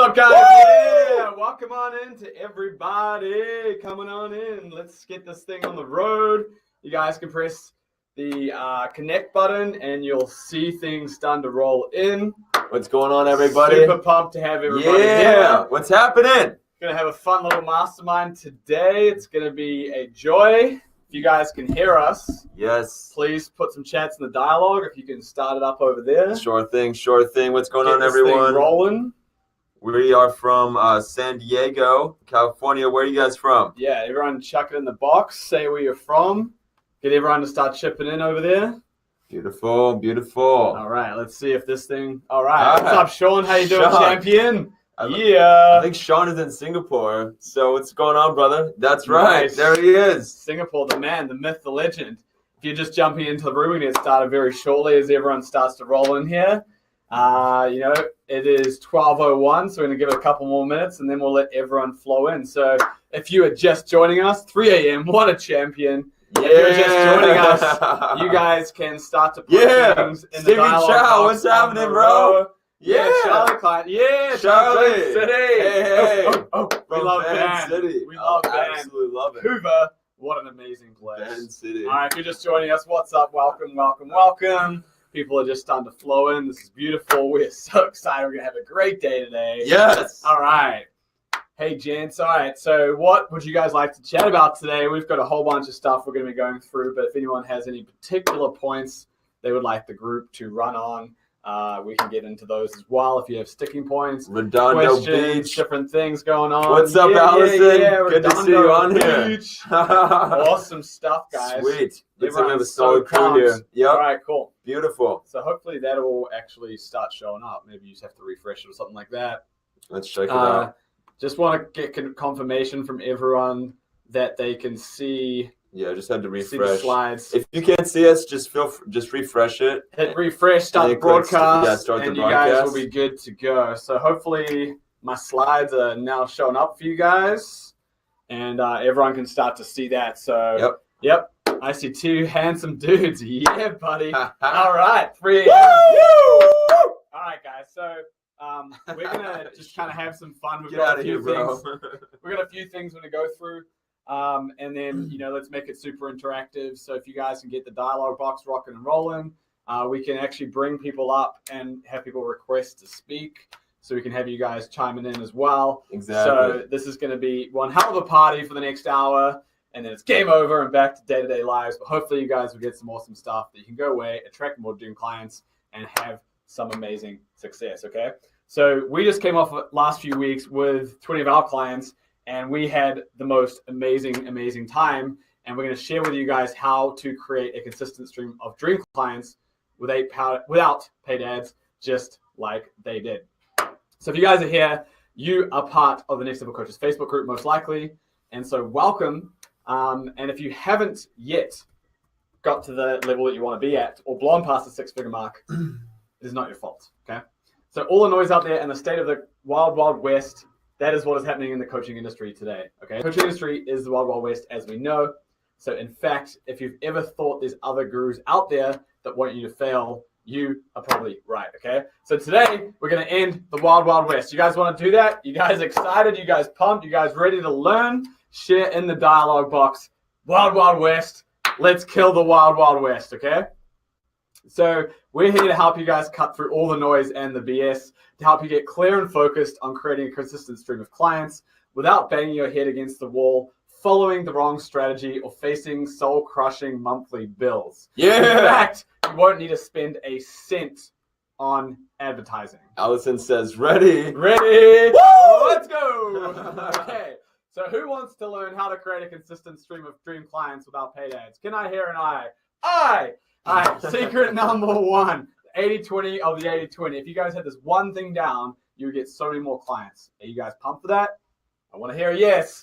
up, guys? Yeah, welcome on in to everybody coming on in. Let's get this thing on the road. You guys can press the connect button and you'll see things starting to roll in. What's going on, everybody? Super pumped to have everybody here. What's happening? Gonna have a fun little mastermind today. It's gonna be a joy. If you guys can hear us, yes, please put some chats in the dialogue. If you can start it up over there. Sure thing. What's going on, Get this everyone? thing rolling. We are from San Diego, California. Where are you guys from? Yeah, everyone chuck it in the box. Say where you're from. Get everyone to start chipping in over there. Beautiful. All right, let's see if this thing. All right, what's up, Sean? How you doing, Sean. champion? I think Sean is in Singapore. So what's going on, brother? That's right. Nice. There he is. Singapore, the man, the myth, the legend. If you're just jumping into the room, we're going to get started very shortly as everyone starts to roll in here. It is 12:01, so we're going to give it a couple more minutes, and then we'll let everyone flow in. So if you are just joining us, 3 a.m., what a champion. Yeah. If you're just joining us, you guys can start to put things in Stevie the dialogue Chow, box what's happening, on the bro? row. Yeah, Charlie Klein. Yeah, Charlie. City. Hey. We love Van City. We love Van. Absolutely love it. Hoover, what an amazing place. Van City. All right, if you're just joining us, what's up? Welcome. People are just starting to flow in. This is beautiful. We're so excited. We're going to have a great day today. Yes. All right. Hey, gents. All right, so what would you guys like to chat about today? We've got a whole bunch of stuff we're going to be going through, but if anyone has any particular points they would like the group to run on, we can get into those as well. If you have sticking points, Redondo questions, Beach. different things going on. What's up, Allison? Good to see you on Beach. here. Awesome stuff, guys. Sweet. Looks like we have a Everyone's solid so crew here. pumped. Yep. All right, cool. Beautiful. So hopefully that will actually start showing up. Maybe you just have to refresh it or something like that. Let's check it out. Just want to get confirmation from everyone that they can see. Yeah, just had to See the refresh. slides. If you can't see us, just refresh it. Hit refresh, start the And then click broadcast, start the and you guys broadcast. will be good to go. So hopefully my slides are now showing up for you guys, and everyone can start to see that. So yep. I see two handsome dudes. Yeah, buddy. All right, 3 a.m. All right, guys. So we're gonna just kind of have some fun. We've Get got out a of few here, bro. things. We've got a few things we're gonna go through. And then, let's make it super interactive. So if you guys can get the dialogue box rocking and rolling, we can actually bring people up and have people request to speak. So we can have you guys chiming in as well. Exactly. So this is going to be one hell of a party for the next hour. And then it's game over and back to day-to-day lives. But hopefully you guys will get some awesome stuff that you can go away, attract more dream clients, and have some amazing success, okay? So we just came off the last few weeks with 20 of our clients. And we had the most amazing time. And we're going to share with you guys how to create a consistent stream of dream clients without paid ads, just like they did. So if you guys are here, you are part of the Next Level Coaches Facebook group, most likely. And so welcome. And if you haven't yet got to the level that you want to be at or blown past the six-figure mark, it is not your fault, okay? So all the noise out there in the state of the wild, wild west, that is what is happening in the coaching industry today, okay? The coaching industry is the wild, wild west, as we know. So in fact, if you've ever thought there's other gurus out there that want you to fail, you are probably right, okay? So today, we're going to end the wild, wild west. You guys want to do that? You guys excited? You guys pumped? You guys ready to learn? Share in the dialogue box. Wild, wild west. Let's kill the wild, wild west, okay? So we're here to help you guys cut through all the noise and the BS, to help you get clear and focused on creating a consistent stream of clients without banging your head against the wall, following the wrong strategy, or facing soul-crushing monthly bills. Yeah. In fact, you won't need to spend a cent on advertising. Allison says, ready. Ready? Woo! Let's go. Okay. So who wants to learn how to create a consistent stream of dream clients without paid ads? Can I hear an I? I. All right, secret number one, 80-20 of the 80-20. If you guys had this one thing down, you would get so many more clients. Are you guys pumped for that? I want to hear a yes.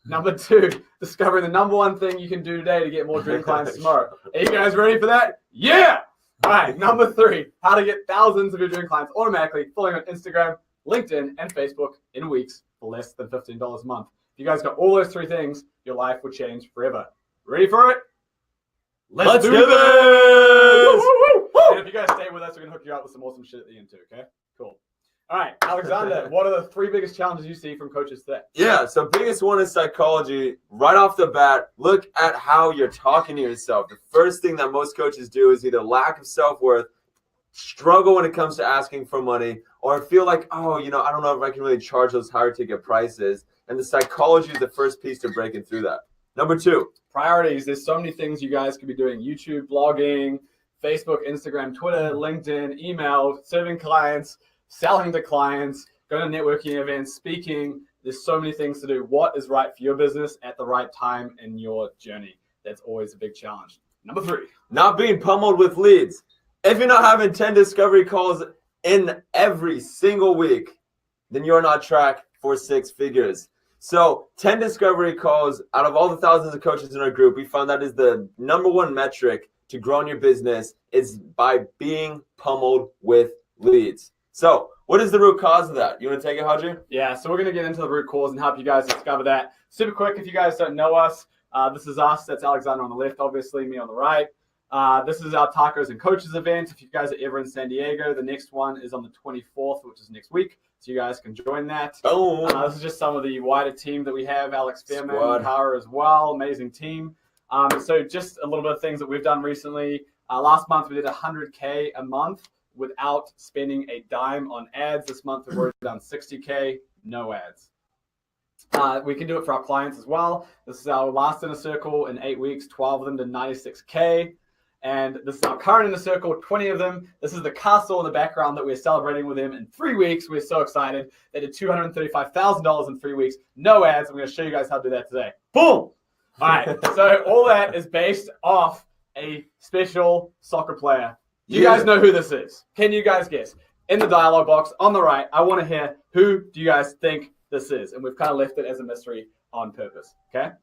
Number two, discovering the number one thing you can do today to get more dream clients tomorrow. Are you guys ready for that? Yeah! All right, number three, how to get thousands of your dream clients automatically following on Instagram, LinkedIn, and Facebook in weeks for less than $15 a month. If you guys got all those three things, your life would change forever. Ready for it? Let's do this! Woo, woo, woo, woo. And if you guys stay with us, we're going to hook you up with some awesome shit at the end too, okay? Cool. All right, Alexander, what are the 3 biggest challenges you see from coaches today? Yeah, so biggest one is psychology. Right off the bat, look at how you're talking to yourself. The first thing that most coaches do is either lack of self-worth, struggle when it comes to asking for money, or feel like, oh, I don't know if I can really charge those higher ticket prices. And the psychology is the first piece to breaking through that. Number 2. Priorities. There's so many things you guys could be doing. YouTube, blogging, Facebook, Instagram, Twitter, LinkedIn, email, serving clients, selling to clients, going to networking events, speaking. There's so many things to do. What is right for your business at the right time in your journey? That's always a big challenge. Number 3. Not being pummeled with leads. If you're not having 10 discovery calls in every single week, then you're not track for 6 figures. So 10 discovery calls out of all the thousands of coaches in our group, we found that is the number 1 metric to grow in your business is by being pummeled with leads. So what is the root cause of that? You want to take it, Haji? Yeah, so we're going to get into the root cause and help you guys discover that. Super quick, if you guys don't know us, this is us. That's Alexander on the left, obviously, me on the right. This is our Tacos and Coaches event. If you guys are ever in San Diego, the next one is on the 24th, which is next week. So you guys can join that. This is just some of the wider team that we have. Alex Fairman, Kara as well. Amazing team. So just a little bit of things that we've done recently. Last month, we did 100K a month without spending a dime on ads. This month, we've already done 60K, no ads. We can do it for our clients as well. This is our last Inner Circle in 8 weeks, 12 of them to 96K. And this is our current Inner Circle, 20 of them. This is the castle in the background that we're celebrating with them in 3 weeks. We're so excited. They did $235,000 in 3 weeks. No ads. I'm going to show you guys how to do that today. Boom! All right. So all that is based off a special soccer player. You guys know who this is. Can you guys guess? In the dialogue box on the right, I want to hear who do you guys think this is? And we've kind of left it as a mystery on purpose. Okay?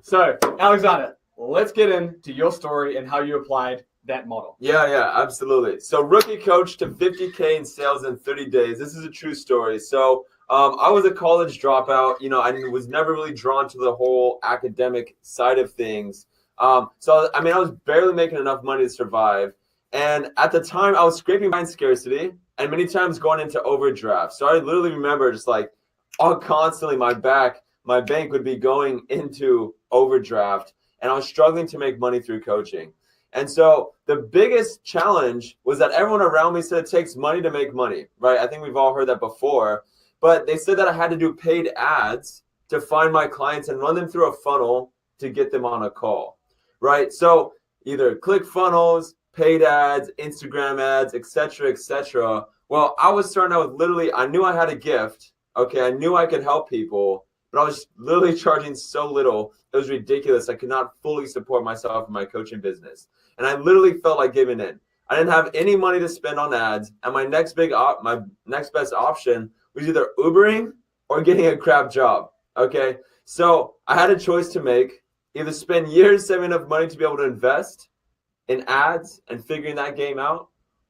So, Alexander, let's get into your story and how you applied that model. Yeah, absolutely. So rookie coach to 50K in sales in 30 days. This is a true story. So I was a college dropout. I was never really drawn to the whole academic side of things. I was barely making enough money to survive. And at the time, I was scraping by in scarcity and many times going into overdraft. So I literally remember just like constantly my bank would be going into overdraft. And I was struggling to make money through coaching. And so the biggest challenge was that everyone around me said it takes money to make money, right? I think we've all heard that before. But they said that I had to do paid ads to find my clients and run them through a funnel to get them on a call, right? So either ClickFunnels, paid ads, Instagram ads, etc. Well, I was starting out with literally, I knew I had a gift. Okay, I knew I could help people. But I was literally charging so little, it was ridiculous. I could not fully support myself in my coaching business. And I literally felt like giving in. I didn't have any money to spend on ads. And my next best option was either Ubering or getting a crap job. Okay, so I had a choice to make. Either spend years saving enough money to be able to invest in ads and figuring that game out,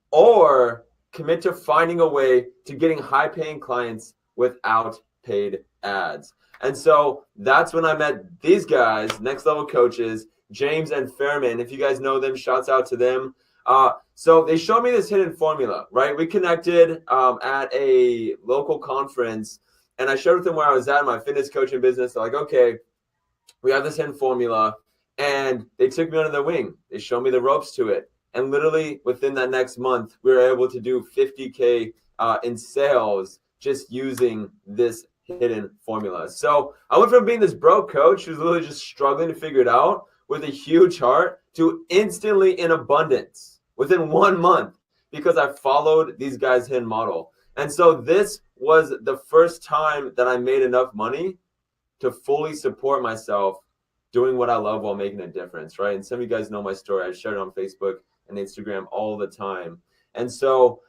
or commit to finding a way to getting high-paying clients without paid ads. And so that's when I met these guys, Next Level Coaches, James and Fairman. If you guys know them, shouts out to them. So they showed me this hidden formula, right? We connected at a local conference, and I shared with them where I was at in my fitness coaching business. They're like, okay, we have this hidden formula, and they took me under their wing. They showed me the ropes to it. And literally within that next month, we were able to do 50K in sales just using this hidden formula. So I went from being this broke coach who's literally just struggling to figure it out with a huge heart to instantly in abundance within 1 month because I followed these guys' hidden model. And so this was the first time that I made enough money to fully support myself doing what I love while making a difference, right? And some of you guys know my story. I share it on Facebook and Instagram all the time. And so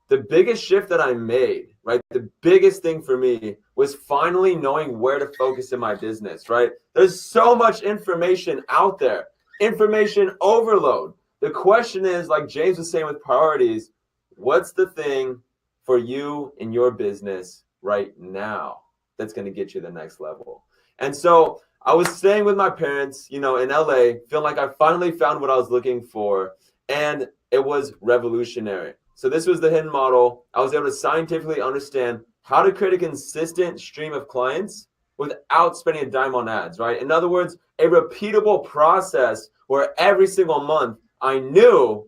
the biggest shift that I made, right, the biggest thing for me was finally knowing where to focus in my business, right? There's so much information out there, information overload. The question is, like James was saying with priorities, what's the thing for you in your business right now that's going to get you the next level? And so I was staying with my parents, in LA, feeling like I finally found what I was looking for. And it was revolutionary. So this was the hidden model. I was able to scientifically understand how to create a consistent stream of clients without spending a dime on ads, right? In other words, a repeatable process where every single month I knew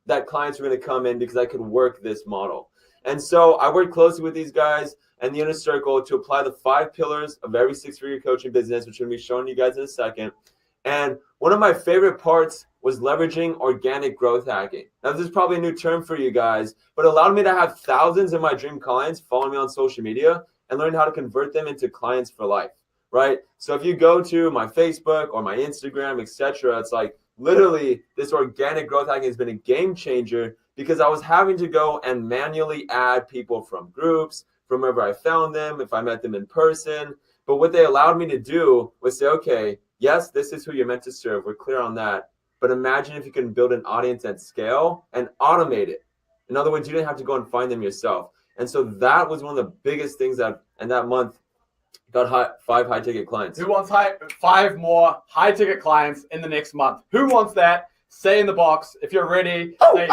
that clients were going to come in because I could work this model. And so I worked closely with these guys and the inner circle to apply the 5 pillars of every 6-figure coaching business, which I'm going to be showing you guys in a second. And one of my favorite parts was leveraging organic growth hacking. Now, this is probably a new term for you guys, but it allowed me to have thousands of my dream clients follow me on social media and learn how to convert them into clients for life, right? So if you go to my Facebook or my Instagram, etc., it's like literally this organic growth hacking has been a game changer because I was having to go and manually add people from groups, from wherever I found them, if I met them in person. But what they allowed me to do was say, okay, yes, this is who you're meant to serve. We're clear on that. But imagine if you can build an audience at scale and automate it. In other words, you didn't have to go and find them yourself. And so that was one of the biggest things that in that month got 5 high-ticket clients. Who wants 5 more high-ticket clients in the next month? Who wants that? Say in the box. If you're ready, say,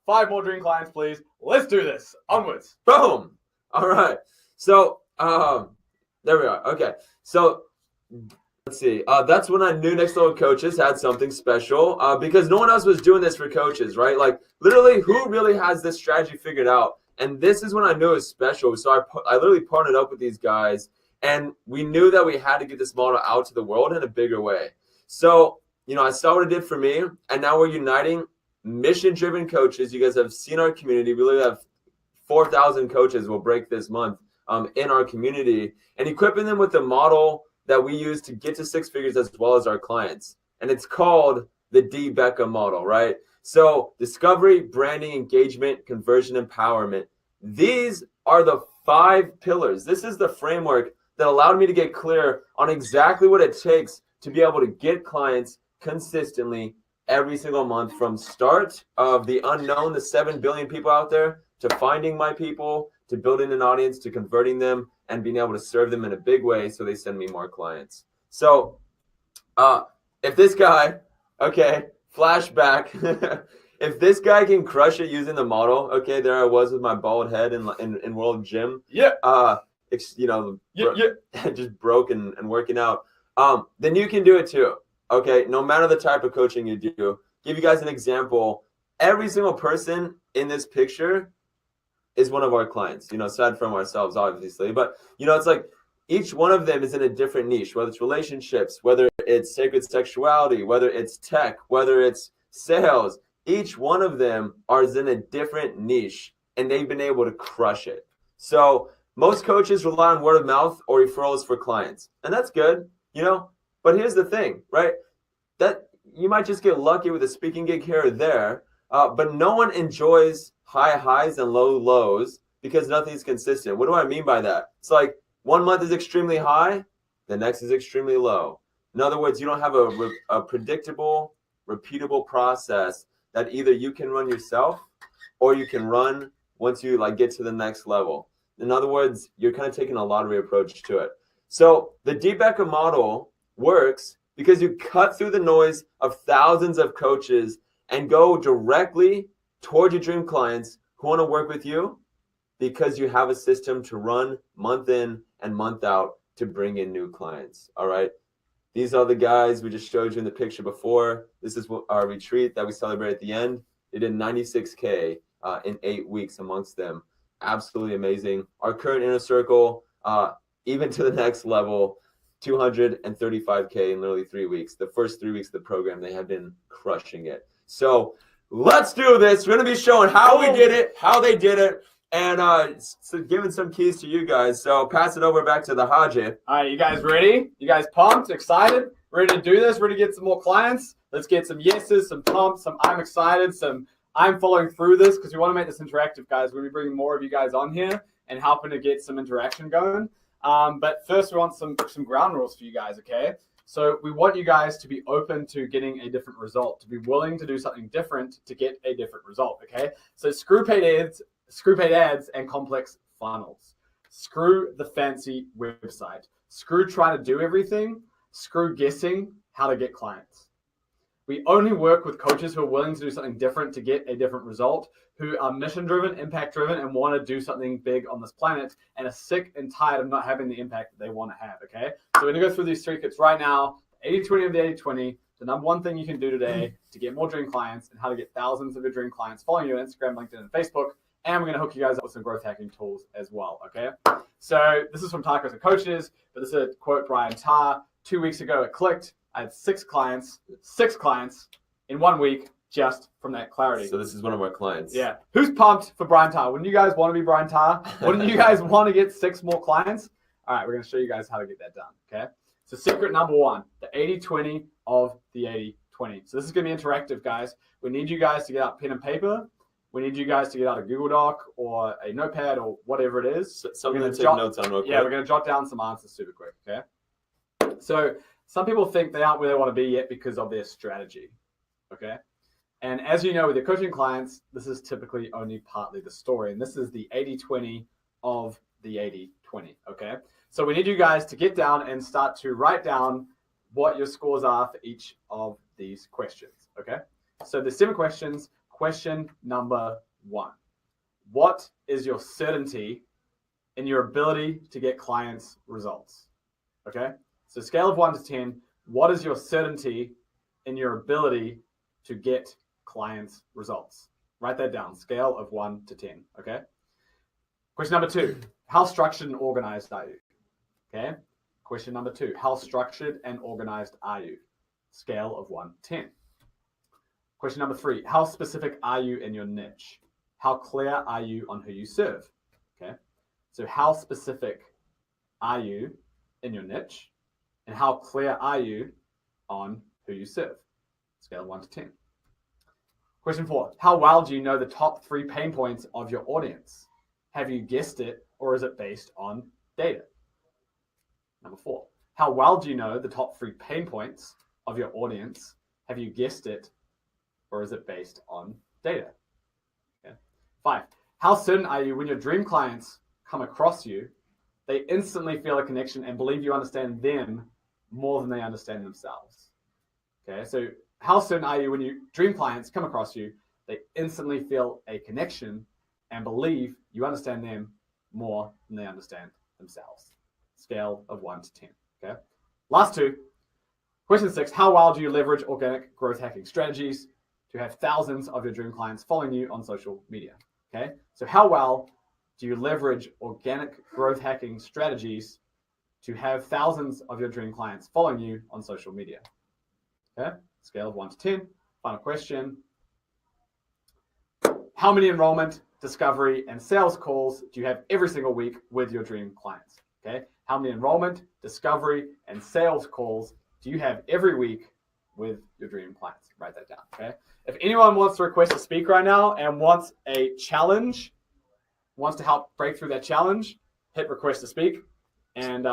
5 more dream clients, please. Let's do this. Onwards. Boom. All right. So there we are. Okay. So let's see. That's when I knew Next Level Coaches had something special because no one else was doing this for coaches, right? Like literally, who really has this strategy figured out? And this is when I knew it was special. So I literally partnered up with these guys, and we knew that we had to get this model out to the world in a bigger way. So, I saw what it did for me, and now we're uniting mission-driven coaches. You guys have seen our community. We literally have 4,000 coaches will break this month in our community, and equipping them with the model that we use to get to 6 figures as well as our clients. And it's called the D. Beckham model, right? So discovery, branding, engagement, conversion, empowerment. These are the 5 pillars. This is the framework that allowed me to get clear on exactly what it takes to be able to get clients consistently every single month, from start of the unknown, the 7 billion people out there, to finding my people, to building an audience, to converting them and being able to serve them in a big way so they send me more clients. So if this guy, okay, flashback, if this guy can crush it using the model, okay, there I was with my bald head in World Gym. Yeah. Just broke and working out. Then you can do it too. Okay, no matter the type of coaching you do. Give you guys an example. Every single person in this picture is one of our clients, aside from ourselves, obviously. But, it's like each one of them is in a different niche, whether it's relationships, whether it's sacred sexuality, whether it's tech, whether it's sales. Each one of them is in a different niche, and they've been able to crush it. So most coaches rely on word of mouth or referrals for clients, and that's good, But here's the thing, right? That you might just get lucky with a speaking gig here or there, but no one enjoys high highs and low lows because nothing's consistent. What do I mean by that? It's like one month is extremely high, the next is extremely low. In other words, you don't have a predictable, repeatable process that either you can run yourself or you can run once you get to the next level. In other words, you're kind of taking a lottery approach to it. So the D. Beckham model works because you cut through the noise of thousands of coaches and go directly toward your dream clients who want to work with you because you have a system to run month in and month out to bring in new clients. All right. These are the guys we just showed you in the picture before. This is our retreat that we celebrate at the end. They did 96K in 8 weeks amongst them. Absolutely amazing. Our current inner circle, even to the next level, 235K in literally 3 weeks. The first 3 weeks of the program, they have been crushing it. So let's do this. We're going to be showing how we did it, how they did it, and giving some keys to you guys. So pass it over back to the Haji. All right, you guys ready? You guys pumped, excited, ready to do this, ready to get some more clients? Let's get some yeses, some pumps, some I'm excited, some I'm following through this, because we want to make this interactive, guys. We'll be bringing more of you guys on here and helping to get some interaction going. But first, we want some ground rules for you guys, okay? So we want you guys to be open to getting a different result, to be willing to do something different to get a different result, okay? So screw paid ads and complex funnels. Screw the fancy website. Screw trying to do everything. Screw guessing how to get clients. We only work with coaches who are willing to do something different to get a different result, who are mission-driven, impact-driven, and want to do something big on this planet and are sick and tired of not having the impact that they want to have, okay? So we're going to go through these 3 tips right now. 80-20 of the 80-20, the number one thing you can do today to get more dream clients and how to get thousands of your dream clients following you on Instagram, LinkedIn, and Facebook. And we're going to hook you guys up with some growth hacking tools as well, okay? So this is from Tacos and Coaches, but this is a quote Brian Tarr. 2 weeks ago, it clicked. I had 6 clients in 1 week just from that clarity. So this is one of our clients. Yeah. Who's pumped for Brian Tarr? Wouldn't you guys want to be Brian Tarr? Wouldn't you guys want to get 6 more clients? All right, we're going to show you guys how to get that done, okay? So secret number 1, the 80-20 of the 80-20. So this is going to be interactive, guys. We need you guys to get out pen and paper. We need you guys to get out a Google Doc or a notepad or whatever it is. Something to take notes on real quick. Yeah, we're going to jot down some answers super quick, okay? So some people think they aren't where they want to be yet because of their strategy, okay? And as you know, with your coaching clients, this is typically only partly the story. And this is the 80-20 of the 80-20, okay? So we need you guys to get down and start to write down what your scores are for each of these questions, okay? So there's 7 questions. Question number 1. What is your certainty in your ability to get clients results? Okay? So scale of 1 to 10, what is your certainty in your ability to get clients results? Write that down, scale of 1 to 10, okay? Question number 2, how structured and organized are you? Okay? Question number 2, how structured and organized are you? Scale of 1 to 10. Question number 3, how specific are you in your niche? How clear are you on who you serve? Okay, so how specific are you in your niche? And how clear are you on who you serve? Scale of 1 to 10. Question 4, how well do you know the top 3 pain points of your audience? Have you guessed it, or is it based on data? Number 4, how well do you know the top 3 pain points of your audience? Have you guessed it, or is it based on data? Okay. 5, how certain are you when your dream clients come across you, they instantly feel a connection and believe you understand them more than they understand themselves? Okay, so how certain are you when your dream clients come across you, they instantly feel a connection and believe you understand them more than they understand themselves? Scale of 1 to 10, okay? Last 2. Question 6, how well do you leverage organic growth hacking strategies to have thousands of your dream clients following you on social media? Okay, so how well do you leverage organic growth hacking strategies to have thousands of your dream clients following you on social media? Okay, scale of 1 to 10. Final question. How many enrollment, discovery, and sales calls do you have every single week with your dream clients? Okay, how many enrollment, discovery, and sales calls do you have every week with your dream clients? Write that down, okay? If anyone wants to request to speak right now and wants a challenge, wants to help break through that challenge, hit request to speak. And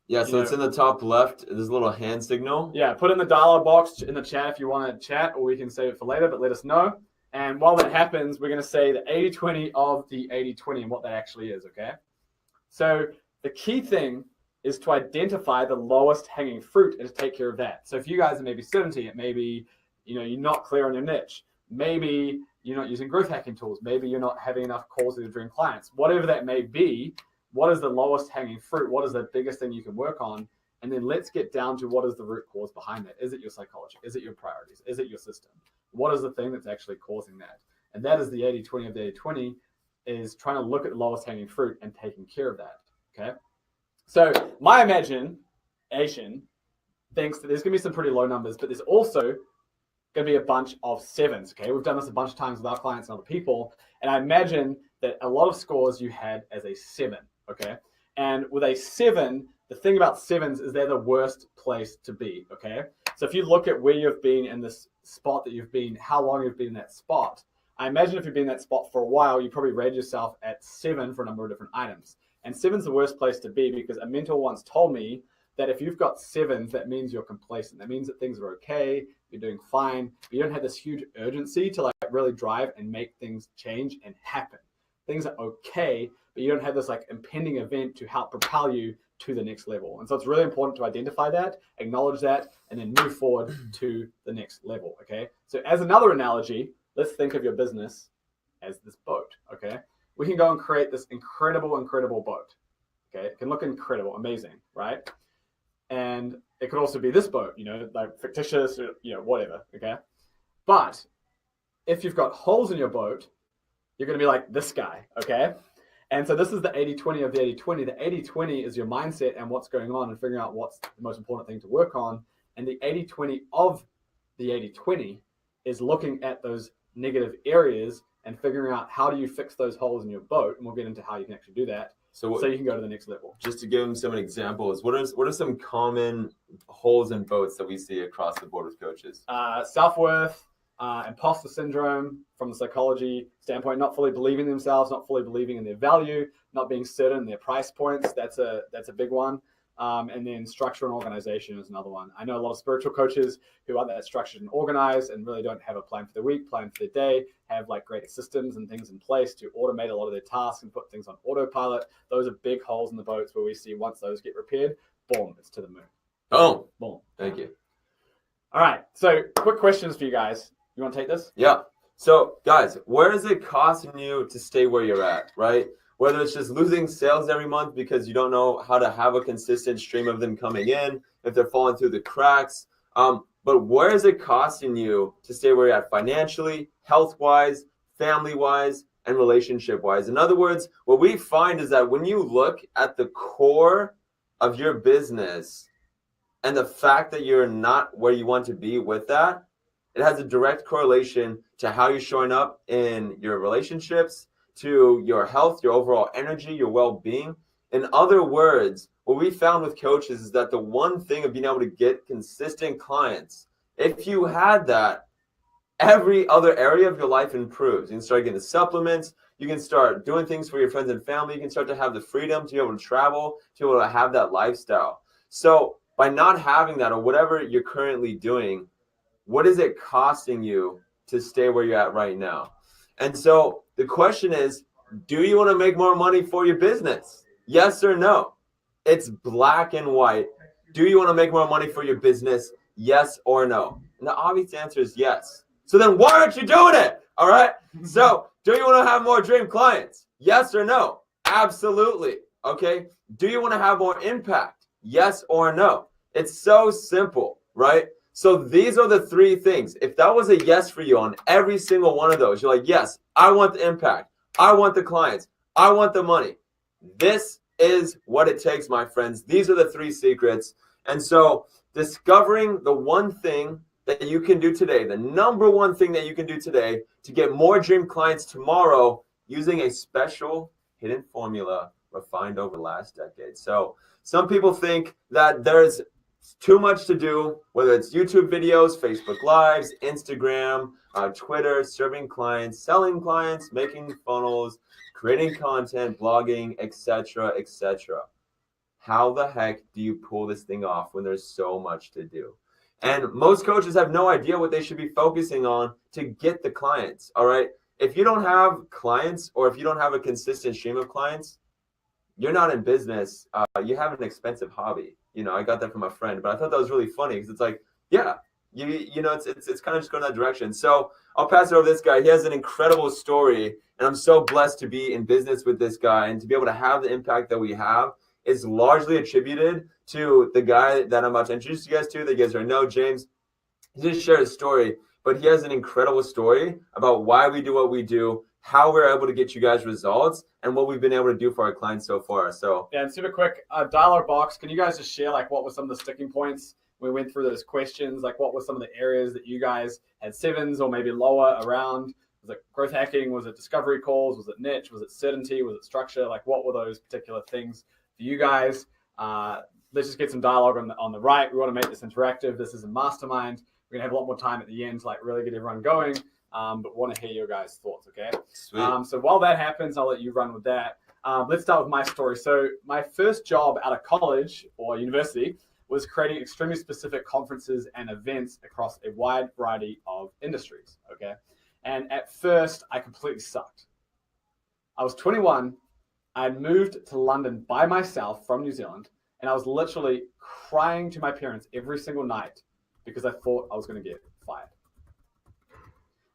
yeah, so it's in the top left. There's a little hand signal. Yeah, put in the dialogue box in the chat if you want to chat, or we can save it for later, but let us know. And while that happens, we're going to say the 80-20 of the 80-20 and what that actually is, okay? So the key thing is to identify the lowest hanging fruit and to take care of that. So if you guys are maybe 70, it may be, you're not clear on your niche. Maybe you're not using growth hacking tools. Maybe you're not having enough calls with your dream clients. Whatever that may be, what is the lowest hanging fruit? What is the biggest thing you can work on? And then let's get down to what is the root cause behind that. Is it your psychology? Is it your priorities? Is it your system? What is the thing that's actually causing that? And that is the 80-20 of the 80-20, is trying to look at the lowest hanging fruit and taking care of that, okay? So my imagination thinks that there's going to be some pretty low numbers, but there's also going to be a bunch of 7s, okay? We've done this a bunch of times with our clients and other people, and I imagine that a lot of scores you had as a 7, okay? And with a 7, the thing about 7s is they're the worst place to be, okay? So if you look at where you've been in this spot that you've been, how long you've been in that spot, I imagine if you've been in that spot for a while, you probably rated yourself at 7 for a number of different items. And 7's the worst place to be, because a mentor once told me that if you've got 7s, that means you're complacent. That means that things are okay, you're doing fine, but you don't have this huge urgency to really drive and make things change and happen. Things are okay, but you don't have this impending event to help propel you to the next level. And so it's really important to identify that, acknowledge that, and then move forward to the next level, okay? So as another analogy, let's think of your business as this boat, okay? We can go and create this incredible boat, okay? It can look incredible, amazing, right? And it could also be this boat, like fictitious, whatever, okay? But if you've got holes in your boat, you're going to be like this guy, okay? And so this is the 80-20 of the 80-20. The 80-20 is your mindset and what's going on and figuring out what's the most important thing to work on. And the 80-20 of the 80-20 is looking at those negative areas and figuring out how do you fix those holes in your boat. And we'll get into how you can actually do that so you can go to the next level. Just to give them some examples, what are some common holes in boats that we see across the board with coaches? Self-worth, imposter syndrome from the psychology standpoint, not fully believing themselves, not fully believing in their value, not being certain in their price points. That's a big one. And then structure and organization is another one. I know a lot of spiritual coaches who are that structured and organized and really don't have a plan for the week, plan for the day, have like great systems and things in place to automate a lot of their tasks and put things on autopilot. Those are big holes in the boats where we see once those get repaired, boom, it's to the moon. Oh, boom. Thank you. All right. So quick questions for you guys. You want to take this? Yeah. So guys, where is it costing you to stay where you're at, right? Whether it's just losing sales every month because you don't know how to have a consistent stream of them coming in, if they're falling through the cracks. But where is it costing you to stay where you're at financially, health-wise, family-wise, and relationship-wise? In other words, what we find is that when you look at the core of your business and the fact that you're not where you want to be with that, it has a direct correlation to how you're showing up in your relationships, to your health, your overall energy, your well-being. In other words, what we found with coaches is that the one thing of being able to get consistent clients, if you had that, every other area of your life improves. You can start getting the supplements. You can start doing things for your friends and family. You can start to have the freedom to be able to travel, to be able to have that lifestyle. So by not having that or whatever you're currently doing, what is it costing you to stay where you're at right now? And so the question is, do you want to make more money for your business? Yes or no? It's black and white. Do you want to make more money for your business? Yes or no? And the obvious answer is yes. So then why aren't you doing it? All right. So do you want to have more dream clients? Yes or no? Absolutely. Okay. Do you want to have more impact? Yes or no? It's so simple, right? So these are the three things. If that was a yes for you on every single one of those, you're like, yes, I want the impact. I want the clients. I want the money. This is what it takes, my friends. These are the three secrets. And so discovering the one thing that you can do today, the number one thing that you can do today to get more dream clients tomorrow using a special hidden formula refined over the last decade. So some people think that there's too much to do, whether it's YouTube videos, Facebook Lives, Instagram, Twitter, serving clients, selling clients, making funnels, creating content, blogging, etc., etc. How the heck do you pull this thing off when there's so much to do? And most coaches have no idea what they should be focusing on to get the clients, all right? If you don't have clients or if you don't have a consistent stream of clients, you're not in business. You have an expensive hobby. I got that from a friend, but I thought that was really funny because it's like, yeah, it's kind of just going that direction. So I'll pass it over to this guy. He has an incredible story, and I'm so blessed to be in business with this guy and to be able to have the impact that we have is largely attributed to the guy that I'm about to introduce you guys to, that you guys already know, James. He just shared a story, but he has an incredible story about why we do what we do, how we're able to get you guys results, and what we've been able to do for our clients so far. So yeah, and super quick, dialer box, can you guys just share like what were some of the sticking points? We went through those questions, like what were some of the areas that you guys had sevens or maybe lower around? Was it growth hacking? Was it discovery calls? Was it niche? Was it certainty? Was it structure? Like what were those particular things for you guys? Let's just get some dialogue on the right. We want to make this interactive. This is a mastermind. We're gonna have a lot more time at the end to like really get everyone going. But want to hear your guys' thoughts, okay? Sweet. So while that happens, I'll let you run with that. Let's start with my story. So my first job out of college or university was creating extremely specific conferences and events across a wide variety of industries, okay? And at first, I completely sucked. I was 21. I had moved to London by myself from New Zealand, And I was literally crying to my parents every single night because I thought I was going to get fired.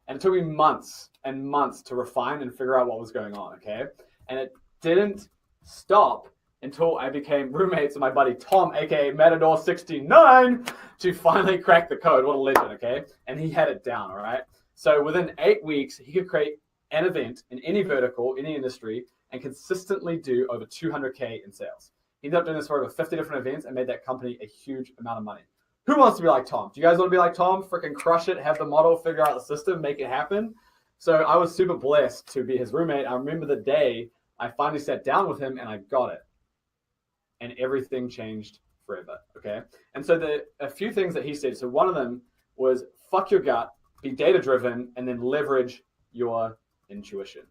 And it took me months and months to refine and figure out what was going on, okay? And it didn't stop until I became roommates with my buddy Tom, aka Matador69, to finally crack the code. What a legend, okay? And he had it down, all right? So within 8 weeks, he could create an event in any vertical, any industry, and consistently do over 200K in sales. He ended up doing this for over 50 different events and made that company a huge amount of money. Who wants to be like Tom? Do you guys want to be like Tom? Freaking crush it, have the model, figure out the system, make it happen? So I was super blessed to be his roommate. I remember the day I finally sat down with him and I got it. And everything changed forever, okay? And so a few things that he said. So one of them was fuck your gut, be data-driven, and then leverage your intuition.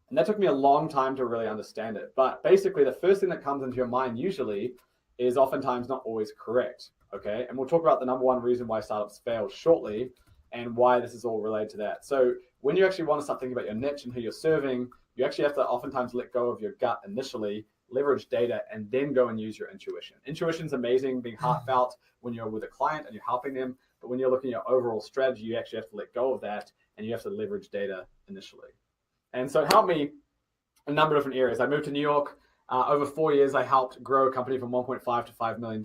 And that took me a long time to really understand it. But basically, the first thing that comes into your mind usually is oftentimes not always correct, okay? And we'll talk about the number one reason why startups fail shortly and why this is all related to that. So when you actually want to start thinking about your niche and who you're serving, you actually have to oftentimes let go of your gut initially, leverage data, and then go and use your intuition. Intuition's amazing, being heartfelt when you're with a client and you're helping them. But when you're looking at your overall strategy, you actually have to let go of that and you have to leverage data initially. And so it helped me in a number of different areas. I moved to New York. Over 4 years, I helped grow a company from $1.5 to $5 million.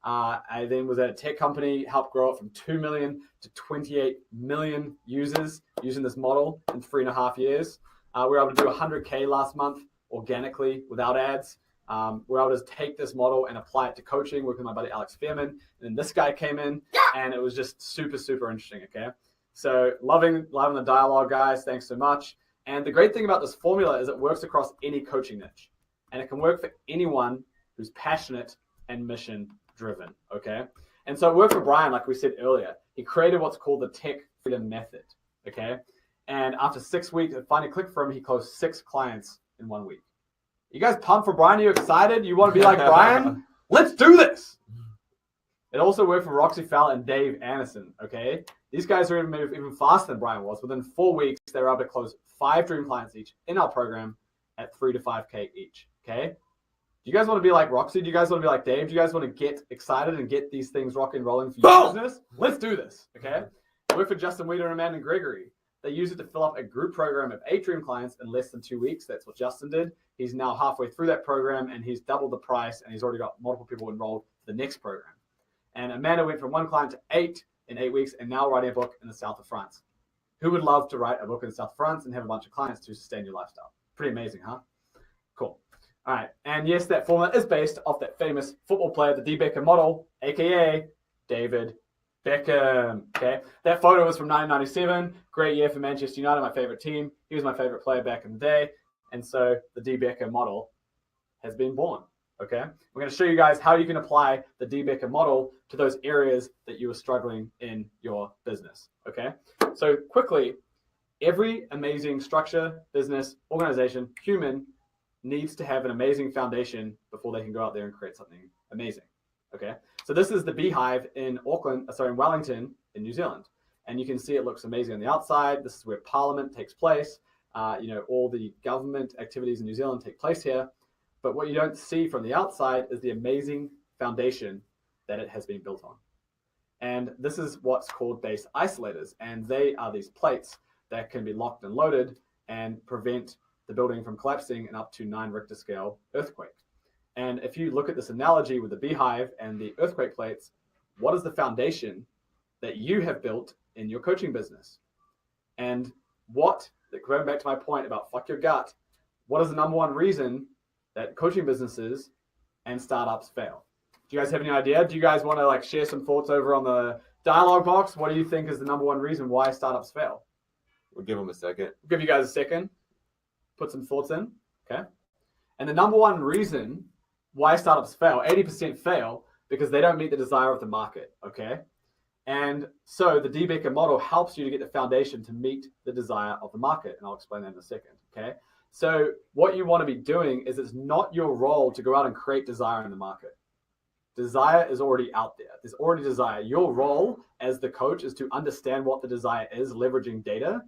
I then was at a tech company, helped grow it from 2 million to 28 million users using this model in 3.5 years. We were able to do 100K last month organically without ads. We were able to take this model and apply it to coaching, working with my buddy Alex Fearman. And then this guy came in and it was just super, super interesting, okay? So loving the dialogue, guys. Thanks so much. And the great thing about this formula is it works across any coaching niche. And it can work for anyone who's passionate and mission driven, okay? And so it worked for Brian, like we said earlier. He created what's called the Tech Freedom Method, okay? And after 6 weeks, it finally clicked for him. He closed 6 clients in 1 week. You guys pumped for Brian? Are you excited? You want to be like Brian? Let's do this. It also worked for Roxy Fowler and Dave Anderson, okay? These guys are even faster than Brian was. Within 4 weeks, they were able to close 5 dream clients each in our program at 3 to 5K each, okay? Do you guys want to be like Roxy? Do you guys want to be like Dave? Do you guys want to get excited and get these things rocking and rolling for your business? Let's do this, okay? It worked for Justin Weeder and Amanda Gregory. They used it to fill up a group program of 8 dream clients in less than 2 weeks. That's what Justin did. He's now halfway through that program and he's doubled the price and he's already got multiple people enrolled for the next program. And Amanda went from 1 client to 8 in 8 weeks and now writing a book in the south of France. Who would love to write a book in the south of France and have a bunch of clients to sustain your lifestyle? Pretty amazing, huh? Cool. All right. And yes, that formula is based off that famous football player, the D. Beckham model, aka David Beckham. Okay. That photo was from 1997. Great year for Manchester United, my favorite team. He was my favorite player back in the day. And so the D. Beckham model has been born. Okay. We're going to show you guys how you can apply the D. Beckham model to those areas that you are struggling in your business. Okay. So quickly, every amazing structure, business, organization, human needs to have an amazing foundation before they can go out there and create something amazing. Okay. So this is the Beehive in Wellington in New Zealand. And you can see it looks amazing on the outside. This is where Parliament takes place. All the government activities in New Zealand take place here. But what you don't see from the outside is the amazing foundation that it has been built on. And this is what's called base isolators. And they are these plates that can be locked and loaded and prevent the building from collapsing in up to 9 Richter scale earthquake. And if you look at this analogy with the Beehive and the earthquake plates, what is the foundation that you have built in your coaching business? And going back to my point about fuck your gut, what is the number one reason that coaching businesses and startups fail? Do you guys have any idea? Do you guys want to share some thoughts over on the dialogue box? What do you think is the number one reason why startups fail? We'll give them a second. We'll give you guys a second. Put some thoughts in, okay? And the number one reason why startups fail, 80% fail because they don't meet the desire of the market, okay? And so the D. Beckham model helps you to get the foundation to meet the desire of the market. And I'll explain that in a second, okay? So what you want to be doing is it's not your role to go out and create desire in the market. Desire is already out there. There's already desire. Your role as the coach is to understand what the desire is, leveraging data,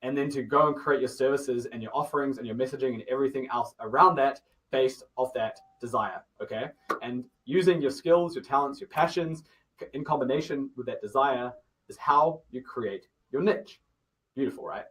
and then to go and create your services and your offerings and your messaging and everything else around that based off that desire, okay? And using your skills, your talents, your passions in combination with that desire is how you create your niche. Beautiful, right?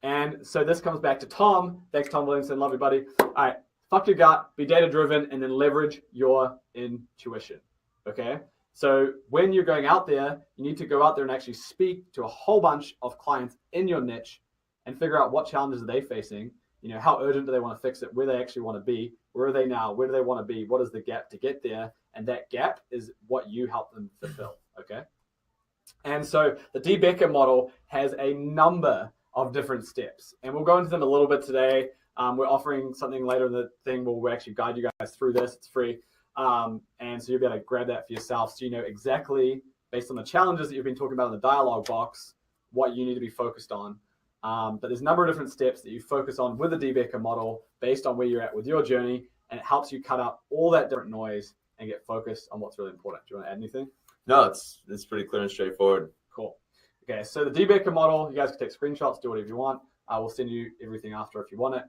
And so this comes back to Tom. Thanks, Tom Williamson. Love you, buddy. All right, fuck your gut, be data-driven, and then leverage your intuition, okay? So when you're going out there, you need to go out there and actually speak to a whole bunch of clients in your niche and figure out what challenges are they facing, how urgent do they want to fix it, where they actually want to be, where are they now, where do they want to be, what is the gap to get there, and that gap is what you help them fulfill, okay? And so the D. Becker model has a number of different steps, and we'll go into them a little bit today. We're offering something later in the thing where we'll actually guide you guys through this. It's free. And so you'll be able to grab that for yourself so you know exactly, based on the challenges that you've been talking about in the dialogue box, what you need to be focused on. But there's a number of different steps that you focus on with the D. Becker model based on where you're at with your journey, and it helps you cut out all that different noise and get focused on what's really important. Do you want to add anything? No, it's pretty clear and straightforward. Cool. Okay, so the D. Becker model, you guys can take screenshots, do whatever you want. We'll send you everything after if you want it.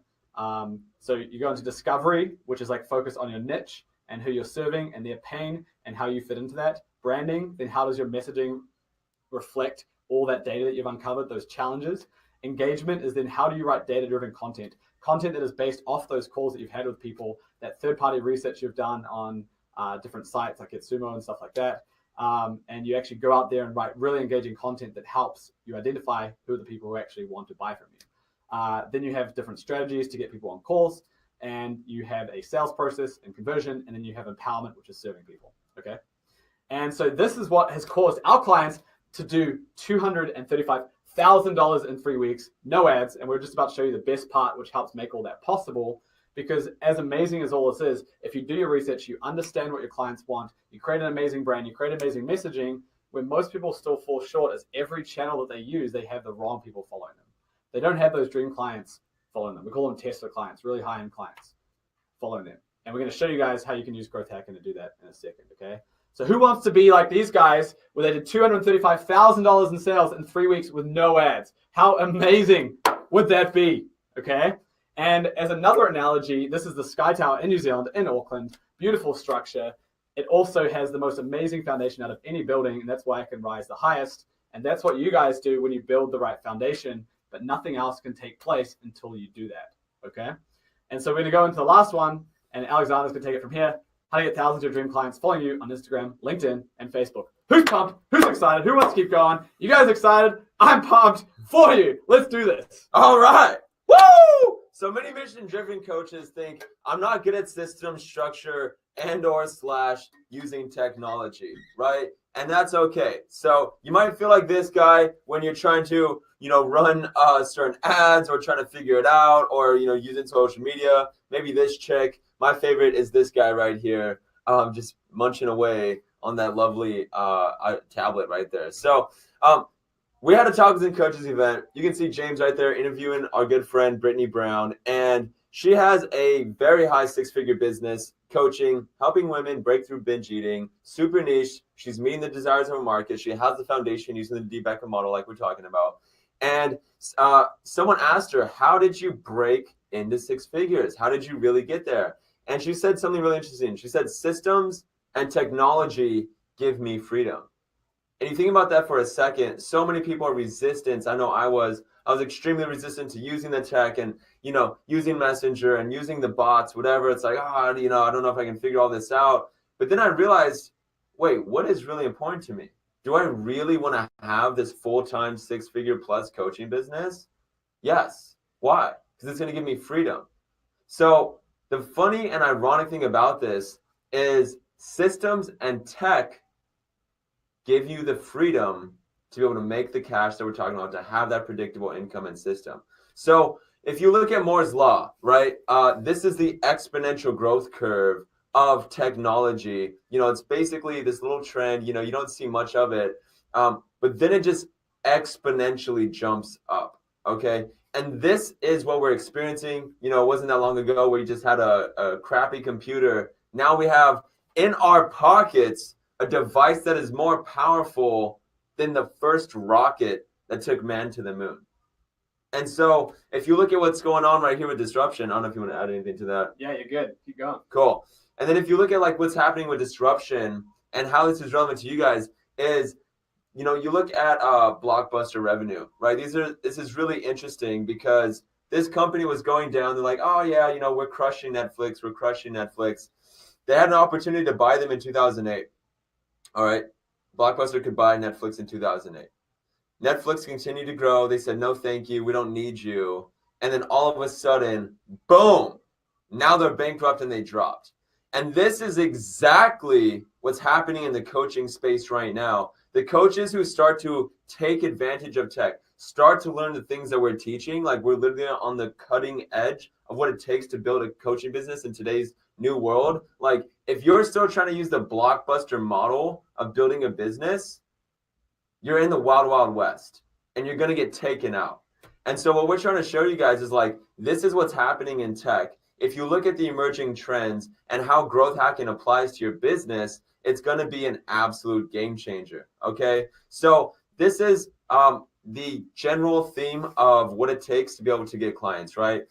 So you go into discovery, which is like focus on your niche and who you're serving and their pain and how you fit into that. Branding, then how does your messaging reflect all that data that you've uncovered, those challenges. Engagement is then how do you write data-driven content that is based off those calls that you've had with people, that third-party research you've done on different sites like Etsumo and stuff like that. And you actually go out there and write really engaging content that helps you identify who are the people who actually want to buy from you. Then you have different strategies to get people on calls, and you have a sales process and conversion, and then you have empowerment, which is serving people, okay? And so this is what has caused our clients to do $235,000 in 3 weeks, no ads, and we're just about to show you the best part, which helps make all that possible. Because as amazing as all this is, if you do your research, you understand what your clients want, you create an amazing brand, you create amazing messaging, where most people still fall short is every channel that they use, they have the wrong people following them. They don't have those dream clients following them. We call them Tesla clients, really high-end clients following them. And we're going to show you guys how you can use Growth Hacking to do that in a second, okay? So who wants to be like these guys where they did $235,000 in sales in 3 weeks with no ads? How amazing would that be, okay? And as another analogy, this is the Sky Tower in New Zealand, in Auckland. Beautiful structure. It also has the most amazing foundation out of any building, and that's why it can rise the highest. And that's what you guys do when you build the right foundation, but nothing else can take place until you do that, okay? And so we're gonna go into the last one, and Alexander's gonna take it from here. How to get thousands of your dream clients following you on Instagram, LinkedIn, and Facebook. Who's pumped? Who's excited? Who wants to keep going? You guys excited? I'm pumped for you. Let's do this. All right. Woo! So many mission-driven coaches think, I'm not good at system structure and/or/ using technology, right? And that's okay. So you might feel like this guy when you're trying to, run certain ads or trying to figure it out, or, using social media. Maybe this chick. My favorite is this guy right here, just munching away on that lovely tablet right there. So we had a Talkers and Coaches event. You can see James right there interviewing our good friend, Brittany Brown. And she has a very high six-figure business, coaching, helping women break through binge eating, super niche. She's meeting the desires of a market. She has the foundation using the D. Becker model like we're talking about. And someone asked her, how did you break into six figures? How did you really get there? And she said something really interesting. She said, systems and technology give me freedom. And you think about that for a second, so many people are resistant. I know I was extremely resistant to using the tech and, using Messenger and using the bots, whatever. It's like, I don't know if I can figure all this out. But then I realized, wait, what is really important to me? Do I really want to have this full-time 6-figure plus coaching business? Yes. Why? Because it's going to give me freedom. So the funny and ironic thing about this is systems and tech give you the freedom to be able to make the cash that we're talking about, to have that predictable income and system. So if you look at Moore's Law, right, this is the exponential growth curve of technology. It's basically this little trend, you don't see much of it, but then it just exponentially jumps up, okay? And this is what we're experiencing. It wasn't that long ago where you just had a crappy computer. Now we have in our pockets a device that is more powerful than the first rocket that took man to the moon. And so if you look at what's going on right here with disruption, I don't know if you want to add anything to that. Yeah, you're good. Keep going. Cool. And then if you look at like what's happening with disruption and how this is relevant to you guys is, you know, you look at Blockbuster revenue, right? This is really interesting because this company was going down. They're like, oh yeah, you know, we're crushing Netflix. We're crushing Netflix. They had an opportunity to buy them in 2008. All right. Blockbuster could buy Netflix in 2008. Netflix continued to grow. They said, no, thank you. We don't need you. And then all of a sudden, boom, now they're bankrupt and they dropped. And this is exactly what's happening in the coaching space right now. The coaches who start to take advantage of tech, start to learn the things that we're teaching, like we're literally on the cutting edge of what it takes to build a coaching business in today's new world. Like if you're still trying to use the Blockbuster model of building a business, you're in the wild, wild west and you're going to get taken out. And so what we're trying to show you guys is like, this is what's happening in tech. If you look at the emerging trends and how growth hacking applies to your business, it's going to be an absolute game changer. Okay. So this is the general theme of what it takes to be able to get clients, right?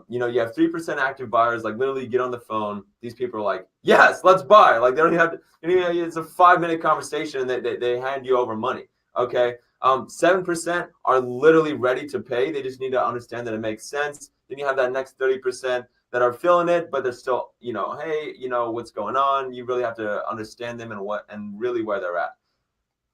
You know, you have 3% active buyers, like literally you get on the phone. These people are like, yes, let's buy. Like they don't even have to, it's a 5-minute conversation and they hand you over money. Okay. 7% are literally ready to pay. They just need to understand that it makes sense. Then you have that next 30% that are feeling it, but they're still, you know, hey, you know, what's going on? You really have to understand them and really where they're at.